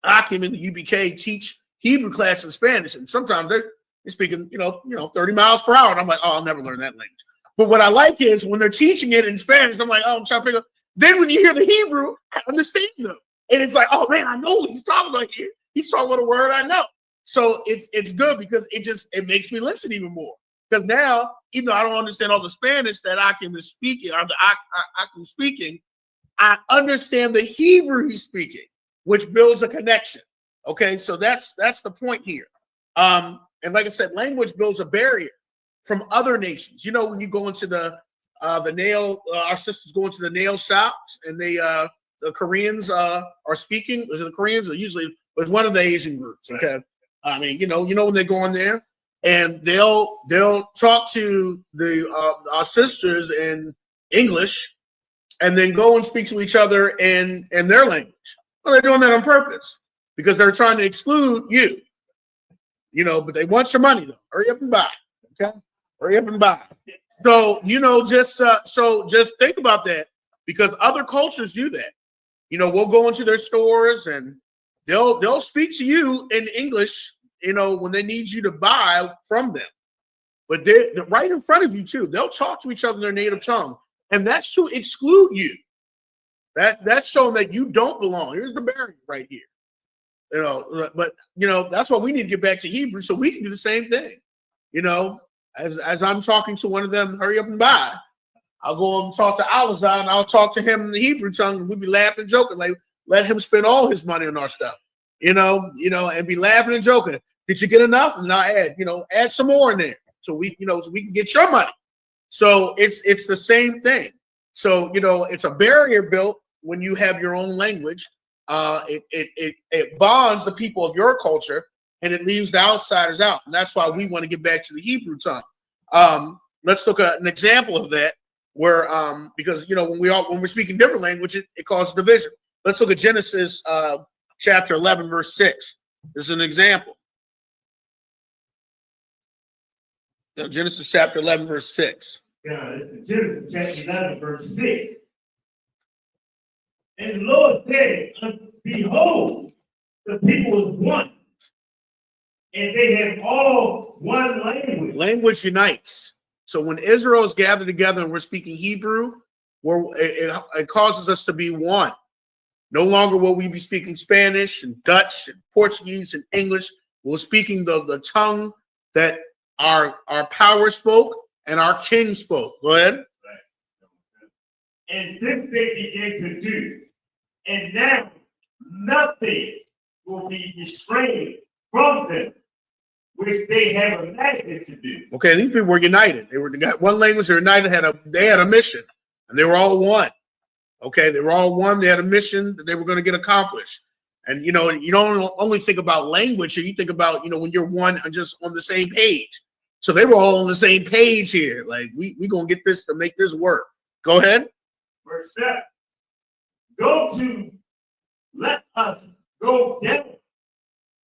Akim in the UPK teach Hebrew class in Spanish, and sometimes they're speaking, you know, 30 miles per hour. And I'm like, oh, I'll never learn that language. But what I like is when they're teaching it in Spanish, I'm like, oh, I'm trying to figure out. Then when you hear the Hebrew, I understand them. And it's like, oh man, I know what he's talking about here. He's talking about a word I know. So it's good because it makes me listen even more. Because now, even though I don't understand all the Spanish that Akim is speaking, or the Akim speaking, I understand the Hebrew he's speaking, which builds a connection. Okay, so that's the point here. And like I said, language builds a barrier from other nations. You know, when you go into the nail, our sisters go into the nail shops, and the Koreans are speaking. Is it the Koreans? Or usually it's one of the Asian groups. Okay, I mean, you know when they go in there. And they'll talk to our sisters in English, and then go and speak to each other in their language. Well, they're doing that on purpose because they're trying to exclude you. You know, but they want your money though. Hurry up and buy. Okay, hurry up and buy. So you know, just think about that, because other cultures do that. You know, we'll go into their stores and they'll speak to you in English, you know, when they need you to buy from them. But they're right in front of you too. They'll talk to each other in their native tongue. And that's to exclude you. That's showing that you don't belong. Here's the barrier right here. You know, but you know, that's why we need to get back to Hebrew so we can do the same thing. You know, as I'm talking to one of them, hurry up and buy. I'll go and talk to Alazar, and I'll talk to him in the Hebrew tongue, and we'll be laughing and joking, like let him spend all his money on our stuff. You know, and be laughing and joking. Did you get enough? And I'll add some more in there. So we can get your money. So it's the same thing. So, you know, it's a barrier built when you have your own language. It bonds the people of your culture, and it leaves the outsiders out. And that's why we want to get back to the Hebrew tongue. Let's look at an example of that where because when we're speaking different languages, it causes division. Let's look at Genesis chapter 11, verse 6. This is an example. Genesis chapter 11, verse 6. Yeah, this is Genesis chapter 11, verse 6. And the Lord said, behold, the people is one, and they have all one language. Language unites. So when Israel is gathered together and we're speaking Hebrew, it causes us to be one. No longer will we be speaking Spanish and Dutch and Portuguese and English. We're speaking the tongue that our power spoke and our king spoke. Go ahead. And this they began to do. And now nothing will be restrained from them, which they have imagined to do. Okay, these people were united. They got one language. They were united. They had a mission, and they were all one. Okay, they were all one. They had a mission that they were going to get accomplished. And you don't only think about language here. You think about when you're one and just on the same page. So they were all on the same page here. Like we gonna get this to make this work. Go ahead. Verse 7. Let us go down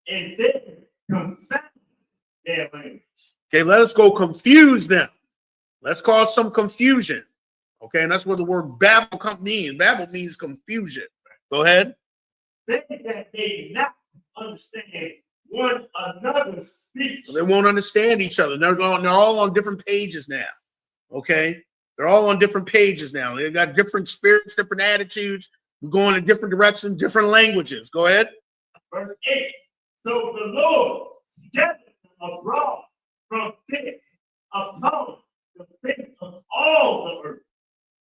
and then confound their language. Okay, let us go confuse them. Let's cause some confusion. Okay, and that's where the word Babel means. Babel means confusion. Go ahead. They that they not understand one another's speech. So they won't understand each other. They're all on different pages now. Okay, they're all on different pages now. They've got different spirits, different attitudes. We're going in different directions, different languages. Go ahead. Verse 8. So the Lord scattered them abroad from this upon the face of all the earth,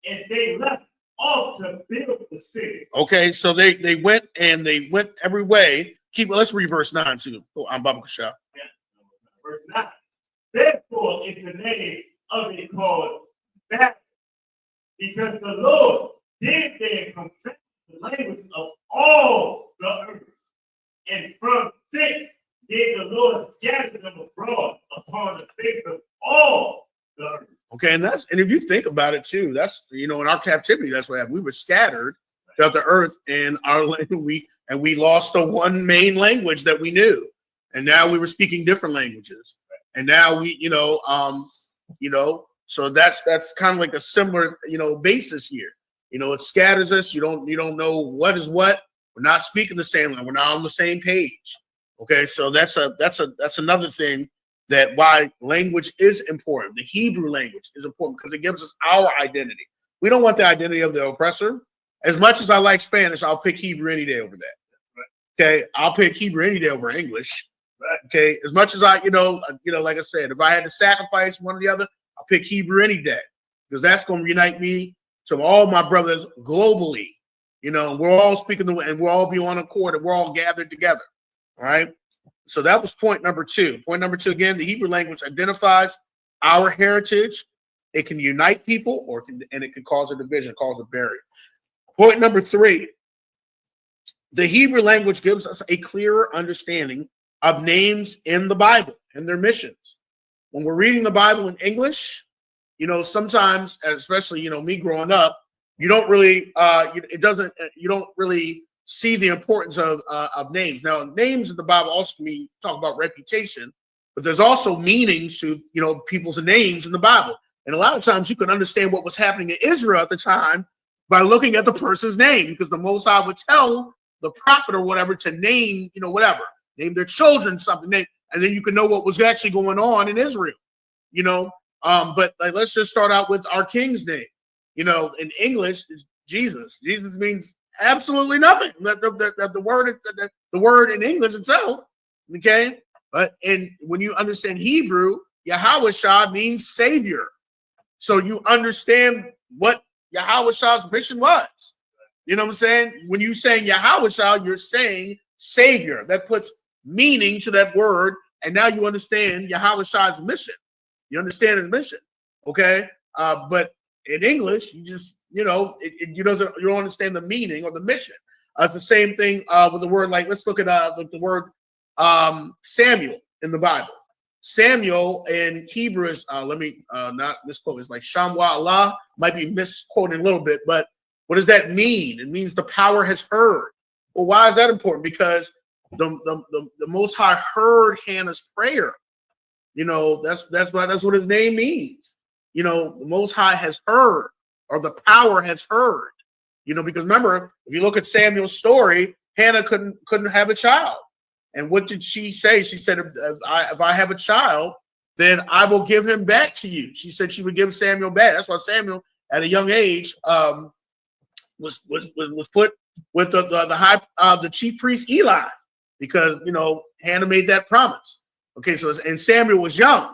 and they left off to build the city. Okay, so they went every way. Let's read verse 9 too. I'm Baba Kasha. Yeah. Verse 9. Therefore is the name of it called Babel, because the Lord did there confess the language of all the earth, and from this did the Lord scatter them abroad upon the face of all the earth. Okay, and if you think about it too, that's in our captivity, that's what happened. We were scattered throughout the earth, and we lost the one main language that we knew, and now we were speaking different languages, and now so that's kind of like a similar basis here. It scatters us. You don't know what is what. We're not speaking the same language. We're not on the same page. Okay, so that's another thing that why language is important. The Hebrew language is important because it gives us our identity. We don't want the identity of the oppressor. As much as I like Spanish, I'll pick Hebrew any day over that. Okay, I'll pick Hebrew any day over English. Okay, as much as I, like I said, if I had to sacrifice one or the other, I'll pick Hebrew any day because that's going to unite me to all my brothers globally. We're all speaking and we'll all be on accord and we're all gathered together. All right. So that was point number 2. Point number 2, again, the Hebrew language identifies our heritage. It can unite people and it can cause a division, cause a barrier. Point number 3, the Hebrew language gives us a clearer understanding of names in the Bible and their missions. When we're reading the Bible in English, sometimes, especially, me growing up, you don't really, you don't really see the importance of names. Now, names in the Bible also talk about reputation, but there's also meanings to, people's names in the Bible. And a lot of times you can understand what was happening in Israel at the time by looking at the person's name, because the Most High would tell the prophet or whatever to name, name their children something, and then you can know what was actually going on in Israel, But let's just start out with our king's name. In English, it's Jesus. Jesus means absolutely nothing. The word in English itself, okay? But when you understand Hebrew, Yahweh means Savior. So you understand what Yahweh's mission was. You know what I'm saying? When you saying Yahweh, you're saying Savior. That puts meaning to that word, and now you understand Yahweh's mission. You understand his mission, okay? But in English, you just you don't understand the meaning or the mission. It's the same thing with the word. Like let's look at the word Samuel in the Bible. Samuel in Hebrew is, let me not misquote, it's like Shamwa Allah, might be misquoting a little bit, but what does that mean? It means the power has heard. Well, why is that important? Because the Most High heard Hannah's prayer. You know, that's what his name means. You know, the Most High has heard, or the power has heard. You know, because remember, if you look at Samuel's story, Hannah couldn't have a child. And what did she say? She said, if I have a child, then I will give him back to you. She said she would give Samuel back. That's why Samuel, at a young age, was put with the chief priest Eli, because, you know, Hannah made that promise. Okay, so and Samuel was young.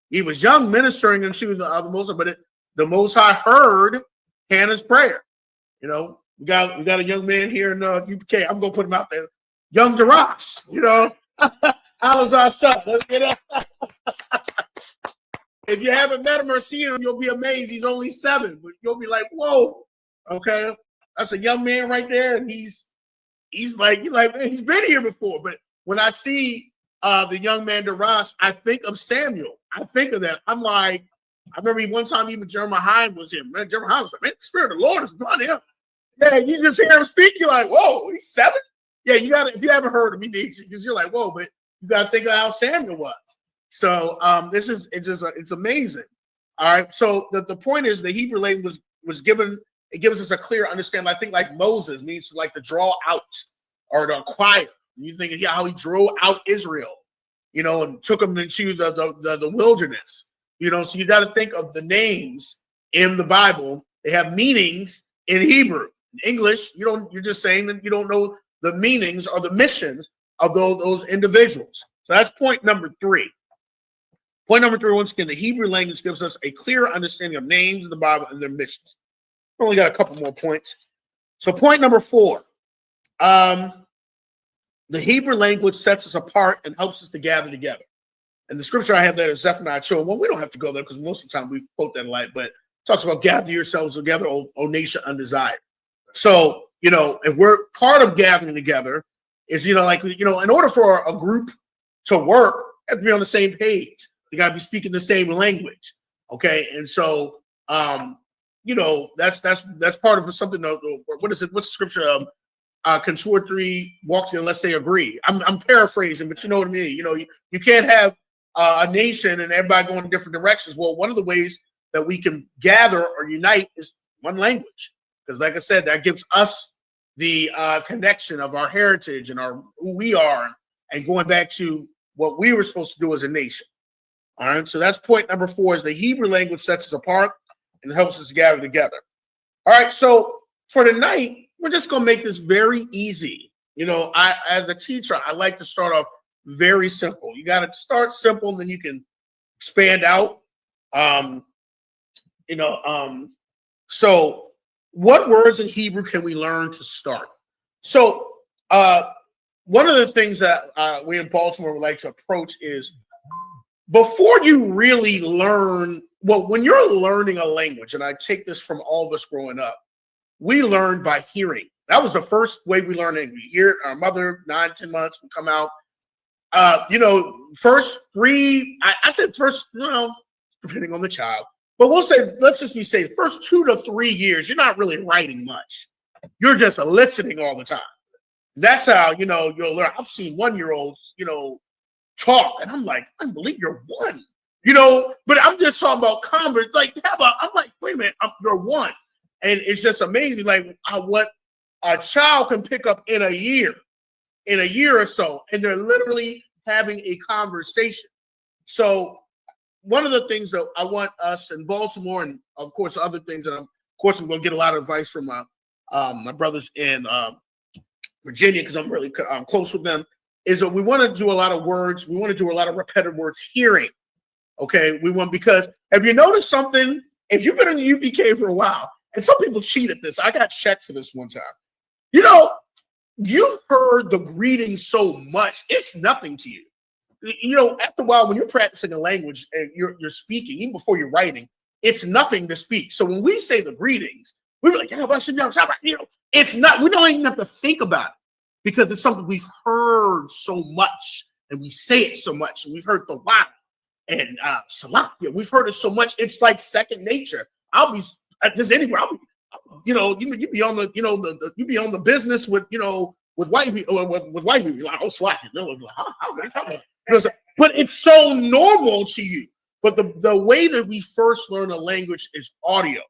He was young ministering, and she was the Most High, but the Most High heard Hannah's prayer. You know, we got a young man here in UPK. I'm gonna put him out there, young Darash. You know, how was our son? Let's get it. If you haven't met him or seen him, you'll be amazed. He's only 7, but you'll be like, whoa. Okay, that's a young man right there, and he's like, man, he's been here before. But when I see the young man Darash, I think of Samuel. I think of that. I'm like, I remember one time even Jeremiah Hine was him. Man, Jeremiah Hine was like, man, the Spirit of the Lord is upon him. Yeah, you just hear him speak, you're like, whoa, he's 7? Yeah, you got to, if you haven't heard him, he needs it, because you're like, whoa, but you got to think of how Samuel was. So it's amazing. All right. So the point is, the Hebrew language was given, it gives us a clear understanding. I think like Moses means to, like, to draw out or to acquire. You think of how he drew out Israel, you know, and took them into the wilderness. You know, so you got to think of the names in the Bible. They have meanings in Hebrew. In English, you're just saying that you don't know the meanings or the missions of those individuals. So that's point number 3. Point number 3, once again, the Hebrew language gives us a clear understanding of names in the Bible and their missions. We only got a couple more points. So point number 4, the Hebrew language sets us apart and helps us to gather together. And the scripture I have there is Zephaniah 2:1. Well, we don't have to go there because most of the time we quote that a lot, but it talks about gather yourselves together, O nation undesired. So, you know, if we're part of gathering together, is, you know, like, you know, in order for a group to work, they have to be on the same page. They got to be speaking the same language. Okay. And so, you know, that's part of something. What is it? What's the scripture? Can 2 or 3 walk together unless they agree? I'm paraphrasing, but you know what I mean. You know, you can't have a nation and everybody going in different directions. Well, one of the ways that we can gather or unite is one language, because, like I said, that gives us the connection of our heritage and who we are, and going back to what we were supposed to do as a nation. All right, so that's point number 4, is the Hebrew language sets us apart and helps us to gather together. All right, so for tonight, we're just going to make this very easy. You know, as a teacher, I like to start off very simple. You got to start simple, and then you can expand out. So what words in Hebrew can we learn to start? So one of the things that we in Baltimore would like to approach is, before you really learn, well, when you're learning a language, and I take this from all of us growing up, we learned by hearing. That was the first way we learned English. We hear it, our mother, 9, 10 months, would come out. You know, first 3, I said first, you know, depending on the child, but we'll say, let's just be safe, first 2 to 3 years, you're not really writing much. You're just listening all the time. That's how, you know, you'll learn. I've seen 1-year-olds, you know, talk, and I'm like, I believe you're 1, you know, but I'm just talking about converse. Like, I'm like, wait a minute, you're 1. And it's just amazing, like, what a child can pick up in a year or so, and they're literally having a conversation. So one of the things that I want us in Baltimore, and of course other things that I'm going to get a lot of advice from my brothers in Virginia, because I'm really close with them, is that we want to do a lot of words. We want to do a lot of repetitive words hearing. Okay, because have you noticed something? If you've been in the UPK for a while, and some people cheat at this, I got checked for this one time. You know, you've heard the greeting so much, it's nothing to you. You know, after a while, when you're practicing a language and you're speaking, even before you're writing, it's nothing to speak. So when we say the greetings, we're like, you know, it's not, we don't even have to think about it, because it's something we've heard so much, and we say it so much, and we've heard the why. and Salakia. We've heard it so much, it's like second nature. I'll be just anywhere. You be on the, you be on the business with, with white people, with white people, like, oh, Salakia. No, like, how are you talking about? But it's so normal to you. But the way that we first learn a language is audio,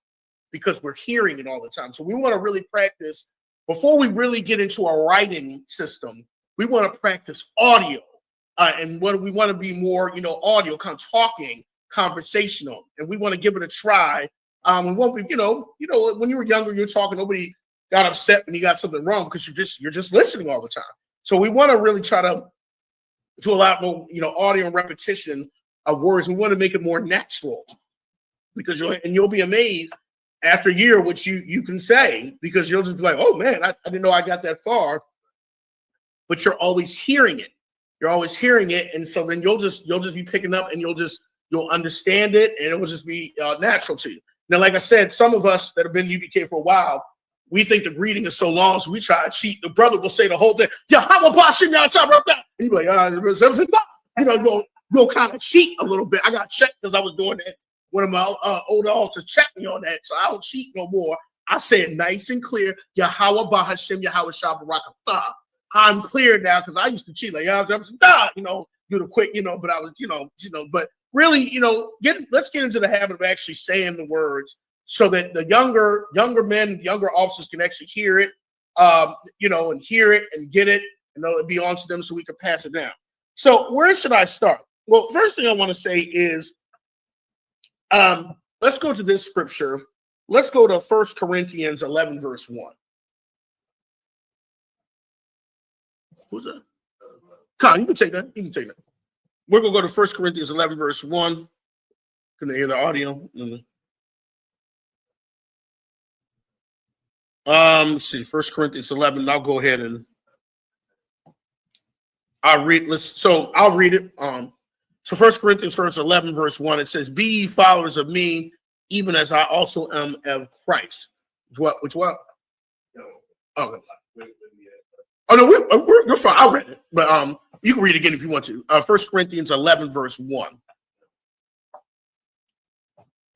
because we're hearing it all the time. So we want to really practice, before we really get into our writing system, we want to practice audio. And what we want to be more, audio, kind of talking, conversational. And we want to give it a try. And won't be, when you were younger, you're talking, nobody got upset when you got something wrong, because you're just listening all the time. So we want to really try to do a lot more, audio and repetition of words. We want to make it more natural, because you'll be amazed after a year what you can say, because you'll just be like, oh man, I didn't know I got that far. But you're always hearing it. You're always hearing it, and so then you'll just be picking up, and you'll understand it, and it will just be natural to you. Now, like I said, some of us that have been UPK for a while, we think the greeting is so long, so we try to cheat. The brother will say the whole thing. Yeah, how about you now? And you be like, you'll kind of cheat a little bit. I got checked because I was doing that. One of my older altars checked me on that, so I don't cheat no more. I say it nice and clear. Yahweh Bahashem, Yahweh Shabbarakatah. I'm clear now, because I used to cheat like do the quick, but I was, but really, let's get into the habit of actually saying the words, so that the younger men, younger officers can actually hear it, and hear it and get it, and it'll be on to them so we can pass it down. So where should I start? Well, first thing I want to say is, let's go to this scripture. Let's go to 1 Corinthians 11, verse 1. Who's that? Con, you can take that. You can take that. We're going to go to 1 Corinthians 11, verse 1. Can they hear the audio? Let's see, 1 Corinthians 11. I'll go ahead and I'll read. I'll read it. So 1 Corinthians 11, verse 1, it says, "Be ye followers of me, even as I also am of Christ." Which what? Oh, no, we're fine. I read it, but you can read it again if you want to. 1 Corinthians 11, verse 1.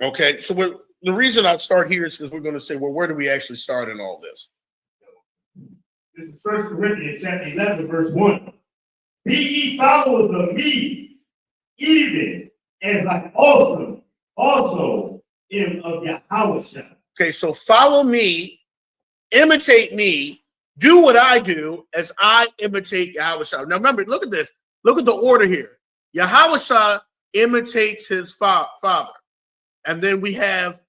Okay, so the reason I start here is because we're going to say, well, where do we actually start in all this? This is 1 Corinthians chapter 11, verse 1. "Be ye followers of me, even as I also am of Yahweh." Okay, so follow me, imitate me, do what I do as I imitate Yahweh. Now remember, look at this. Look at the order here. Yahweh imitates his father. And then we have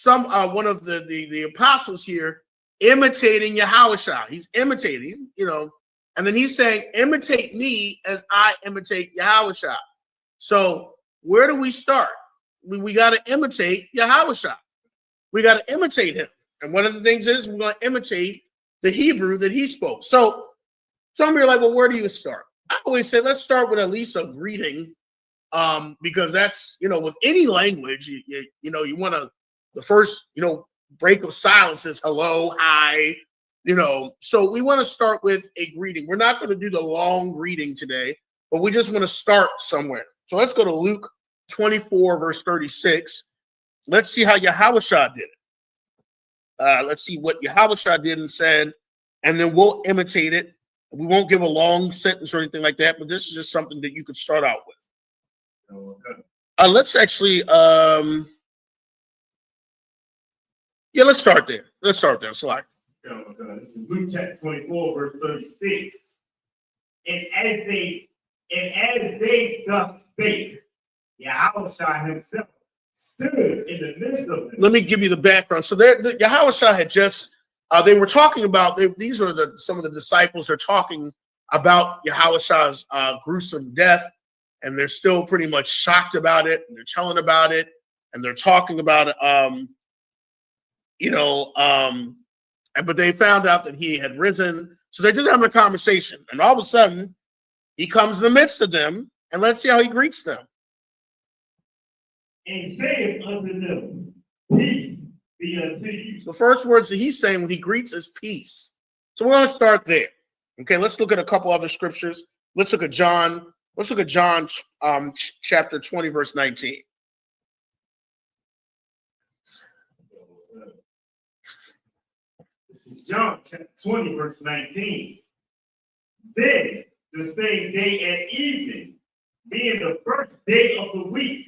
one of the apostles here imitating Yahweh. He's imitating, and then he's saying, imitate me as I imitate Yahweh. So where do we start? We got to imitate Yahweh. We got to imitate him. And one of the things is we're going to imitate the Hebrew that he spoke. So some of you are like, well, where do you start? I always say, let's start with at least a greeting, because that's, with any language, you want to, the first, break of silence is hello, hi, so we want to start with a greeting. We're not going to do the long greeting today, but we just want to start somewhere. So let's go to Luke 24, verse 36. Let's see how Yahweh did it. Let's see what Yahweh did and said, and then we'll imitate it. We won't give a long sentence or anything like that, but this is just something that you could start out with. Let's actually, let's start there. So like, this is Luke chapter 24, verse 36. And as they thus spake, Yahweh himself stood in the midst of them. Let me give you the background. So Yahweh had just, they were talking about, these are some of the disciples, they're talking about Yahweh's gruesome death, and they're still pretty much shocked about it, and they're telling about it, and they're talking about it, but they found out that he had risen. So they're just having a conversation, and all of a sudden, he comes in the midst of them, and let's see how he greets them. And saith unto them, peace be unto you. So the first words that he's saying when he greets is peace. So we're going to start there. Okay, let's look at a couple other scriptures. Let's look at John Let's look at John chapter 20, verse 19. This is John chapter 20, verse 19. Then the same day at evening, being the first day of the week,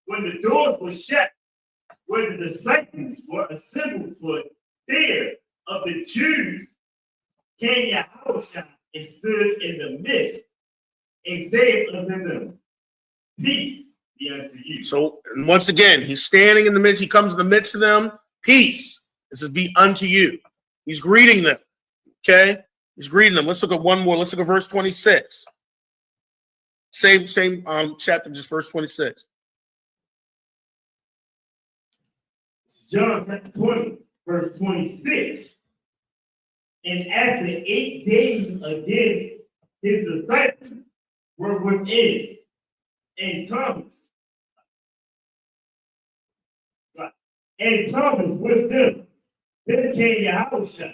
when the doors were shut, where the disciples were assembled for fear of the Jews, came Yahushua and stood in the midst and said unto them, peace be unto you. So once again, he's standing in the midst. He comes in the midst of them. Peace. This is be unto you. He's greeting them. Okay? He's greeting them. Let's look at one more. Let's look at verse 26. Same chapter, just verse 26. John chapter 20, verse 26. And after 8 days again, his disciples were within, and Thomas with them. Then came Yahushua,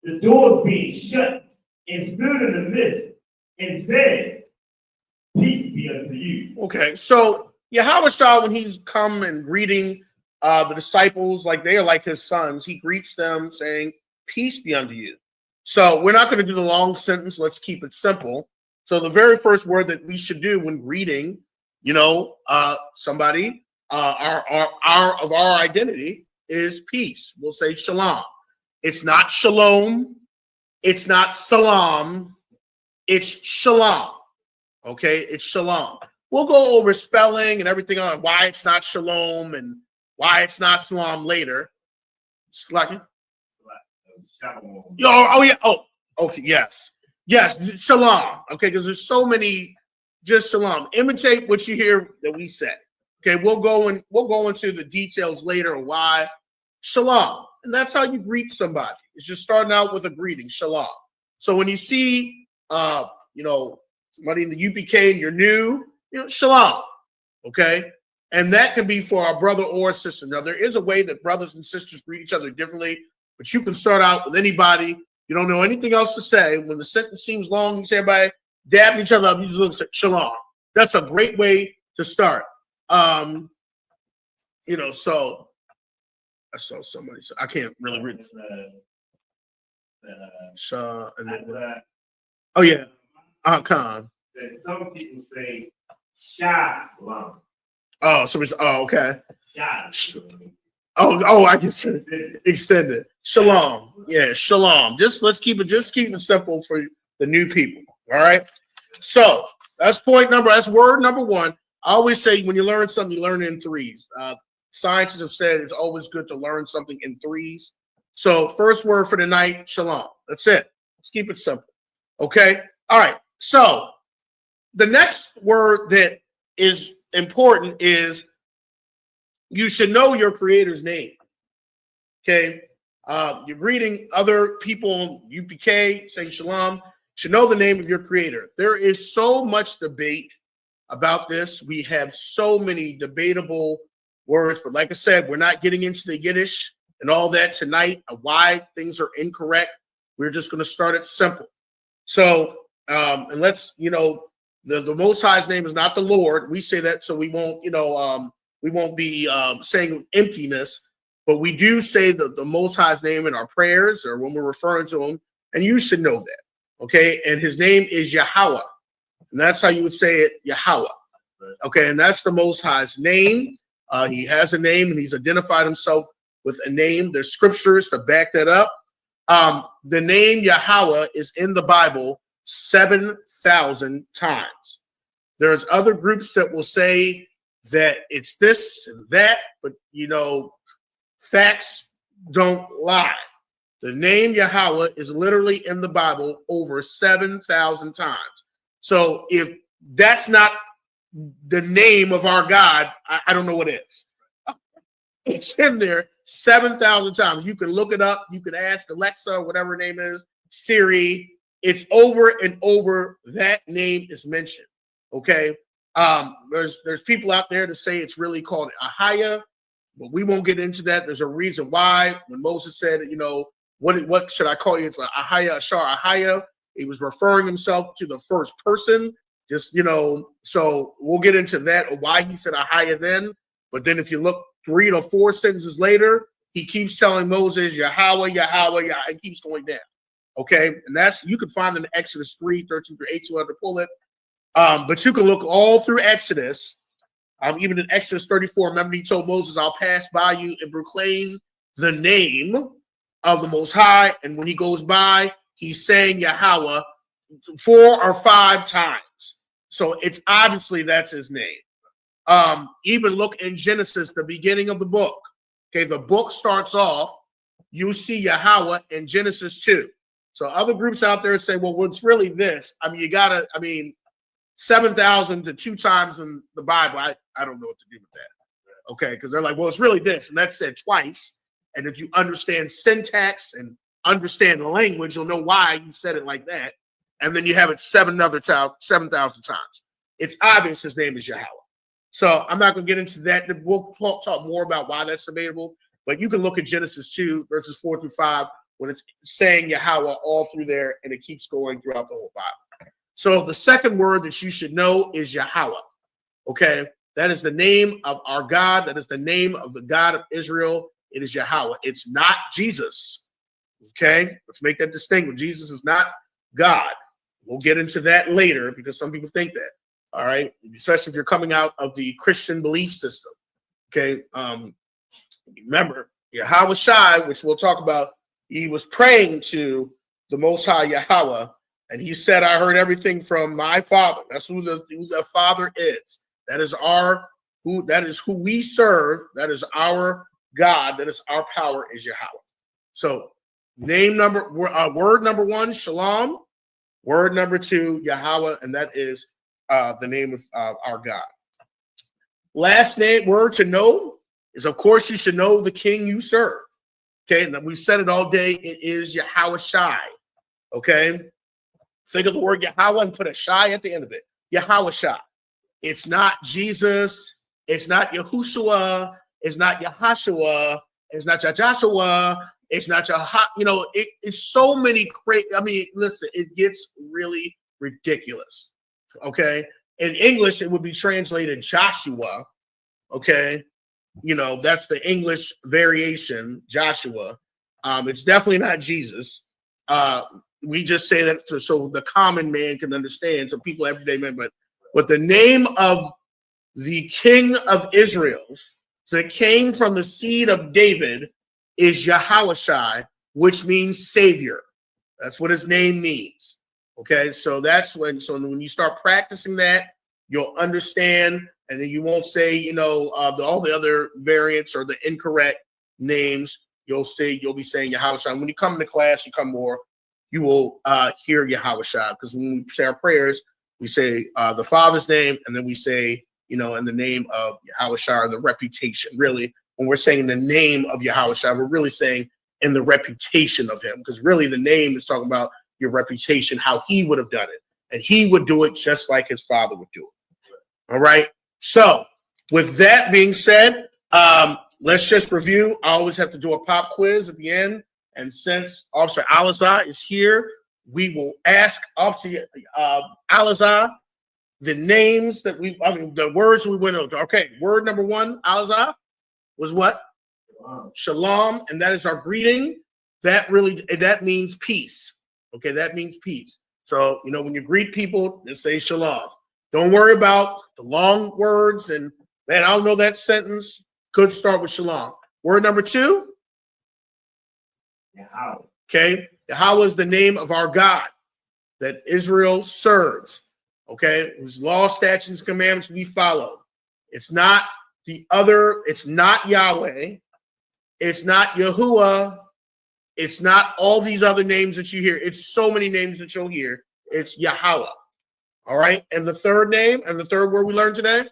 the doors being shut, and stood in the midst, and said, peace be unto you. Okay, so Yahushua, when he's come and greeting the disciples, like they are like his sons, he greets them saying, peace be unto you. So we're not going to do the long sentence. Let's keep it simple. So the very first word that we should do when greeting, somebody, our identity is peace. We'll say shalom. It's not shalom. It's not salam. It's shalom. Okay, it's shalom. We'll go over spelling and everything on why it's not shalom and why it's not salam later. Slacking. Okay, yes, shalom. Okay, because there's so many, just shalom. Imitate what you hear that we say. Okay, we'll go into the details later of why shalom, and that's how you greet somebody. It's just starting out with a greeting, shalom. So when you see, somebody in the UPK and you're new, shalom. Okay, and that can be for our brother or sister. Now there is a way that brothers and sisters greet each other differently. But you can start out with anybody. You don't know anything else to say. When the sentence seems long, you say everybody dabbing each other up. You just look at shalom. That's a great way to start. So I saw somebody. So I can't really read. Oh yeah, Khan. Some people say shalom. Oh, somebody. Oh, okay. Shalom. Oh, I can say extended. Shalom. Yeah, shalom. Let's keep it simple for the new people. All right. So that's word number one. I always say when you learn something, you learn it in threes. Scientists have said it's always good to learn something in threes. So first word for the night, shalom. That's it. Let's keep it simple. Okay. All right. So the next word that is important is you should know your creator's name. Okay. You're greeting other people, UPK, saying shalom. You should know the name of your creator. There is so much debate about this. We have so many debatable words, but like I said, we're not getting into the Yiddish and all that tonight, why things are incorrect. We're just going to start it simple. So, and let's, the Most High's name is not the Lord. We say that so we won't, we won't be saying emptiness, but we do say the Most High's name in our prayers or when we're referring to him, and you should know that, okay? And his name is Yahweh, and that's how you would say it, Yahweh, okay? And that's the Most High's name. He has a name, and he's identified himself with a name. There's scriptures to back that up. The name Yahweh is in the Bible 7,000 times. There's other groups that will say that it's this and that, but facts don't lie. The name Yahweh is literally in the Bible over 7,000 times. So if that's not the name of our God, I don't know what is. It's in there 7,000 times. You can look it up. You can ask Alexa, whatever her name is, Siri. It's over and over. That name is mentioned. Okay. There's people out there that say it's really called Ahaya, but we won't get into that. There's a reason why. When Moses said, what should I call you? It's like Ahaya, Ashar, Ahaya. He was referring himself to the first person Just, so we'll get into that, why he said a higher than. But then if you look 3 to 4 sentences later, he keeps telling Moses, Yahweh, Yahweh, Yahweh, and keeps going down. Okay, and that's, you can find in Exodus 3, 13 through 18, to pull it. But you can look all through Exodus. Even in Exodus 34, remember he told Moses, I'll pass by you and proclaim the name of the Most High. And when he goes by, he's saying Yahweh 4 or 5 times. So it's obviously that's his name. Even look in Genesis, the beginning of the book. Okay, the book starts off, you see Yahweh in Genesis 2. So other groups out there say, well, what's really this? 7,000 to 2 times in the Bible. I don't know what to do with that. Okay, because they're like, well, it's really this, and that's said twice. And if you understand syntax and understand the language, you'll know why he said it like that. And then you have it 7,000 times. It's obvious his name is Yahweh. So I'm not going to get into that. We'll talk more about why that's debatable. But you can look at Genesis 2, verses 4 through 5, when it's saying Yahweh all through there, and it keeps going throughout the whole Bible. So the second word that you should know is Yahweh. Okay? That is the name of our God. That is the name of the God of Israel. It is Yahweh. It's not Jesus. Okay? Let's make that distinction. Jesus is not God. We'll get into that later because some people think that. All right? Especially if you're coming out of the Christian belief system. Okay? Remember, Yahweh Shai, which we'll talk about, he was praying to the Most High Yahweh, and he said, I heard everything from my Father. That's who the Father is. That is who we serve. That is our God. That is our power is Yahweh. So word number 1, Shalom. Word number 2, Yahweh, and that is the name of our God. Last word to know is, of course, you should know the king you serve. Okay, and we said it all day. It is Yahweh Shai. Okay, think of the word Yahweh and put a Shai at the end of it. Yahweh Shai. It's not Jesus. It's not Yahushua. It's not Yahashua. It's not Joshua. It's not it's so many crazy. Listen, it gets really ridiculous. Okay, in English, it would be translated Joshua. Okay, that's the English variation, Joshua. It's definitely not Jesus. We just say that so the common man can understand, so people everyday man. But the name of the King of Israel that came from the seed of David is Yahushai, which means Savior. That's what his name means. Okay, so when you start practicing that, you'll understand, and then you won't say, all the other variants or the incorrect names. You'll be saying Yahushai. When you come to class, you will hear Yahushai, because when we say our prayers, we say the Father's name, and then we say, in the name of Yahushai, or the reputation. Really, when we're saying the name of Yahushai, we're really saying in the reputation of him, because really the name is talking about your reputation, how he would have done it. And he would do it just like his father would do it. All right. So with that being said, let's just review. I always have to do a pop quiz at the end. And since Officer Alizah is here, we will ask Officer Alizah the names the words we went over. Okay, word number 1, Alizah, was what? Shalom, and that is our greeting. That means peace. Okay, that means peace. So, when you greet people, just say shalom. Don't worry about the long words and, man, I don't know that sentence. Could start with shalom. Word number 2? Yahweh. Okay, Yahweh is the name of our God that Israel serves. Okay, whose law, statutes, commandments we follow. It's not it's not Yahweh. It's not Yahuwah. It's not all these other names that you hear. It's so many names that you'll hear. It's Yahweh. All right. And the third name and the third word we learned today?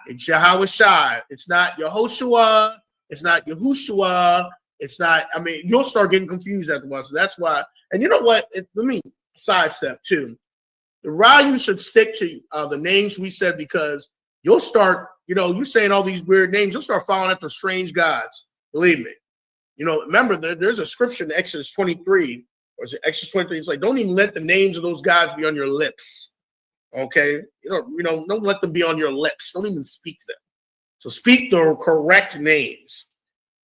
It's Yahweh Shai. It's not Yehoshua. It's not Yahushua. It's not, you'll start getting confused after a while. So that's why. And you know what? Let me sidestep too. The why you should stick to the names we said, because you'll start, you're saying all these weird names. You'll start following after strange gods. Believe me. Remember, there's a scripture in Exodus 23, or is it Exodus 23? It's like, don't even let the names of those gods be on your lips. Okay, don't let them be on your lips. Don't even speak them. So speak the correct names.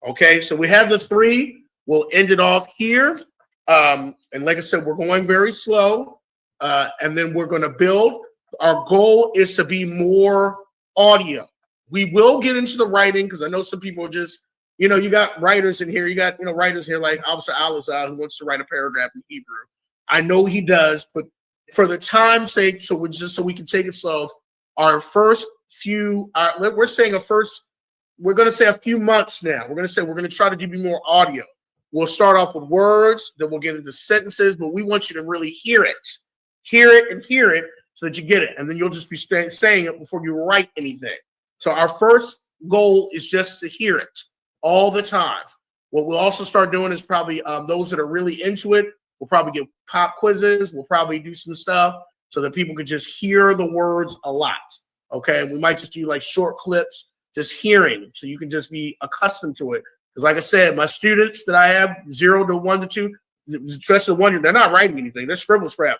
Okay, so we have the 3. We'll end it off here. And like I said, we're going very slow, and then we're going to build. Our goal is to be more audio. We will get into the writing because I know some people are just, you got writers in here. You got, writers here like Officer Alizad who wants to write a paragraph in Hebrew. I know he does, but for the time's sake, so we can take it slow. Our first few, we're saying we're going to say a few months now. We're going to try to give you more audio. We'll start off with words, then we'll get into sentences, but we want you to really hear it so that you get it. And then you'll just be saying it before you write anything. So our first goal is just to hear it all the time. What we'll also start doing is probably those that are really into it, we'll probably get pop quizzes. We'll probably do some stuff so that people can just hear the words a lot. Okay. And we might just do like short clips, just hearing, so you can just be accustomed to it. Because like I said, my students that I have 0 to 1 to 2, especially the 1 year, they're not writing anything. They're scribble scrap.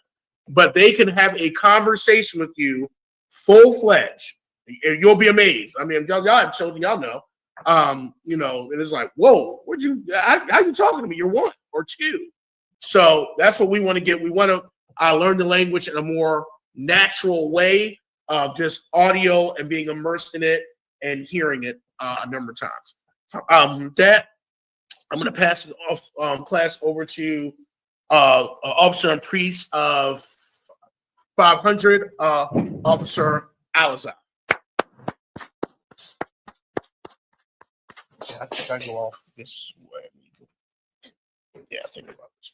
But they can have a conversation with you full-fledged. And you'll be amazed. I mean, y'all have children, y'all know. And it's like, whoa, how you talking to me? You're 1 or 2. So that's what we want to get. We want to learn the language in a more natural way of just audio and being immersed in it and hearing it a number of times. That I'm going to pass it off class over to Officer and Priest of 500, Officer Alizad. Yeah, I think I go off this way. Yeah, I think about this.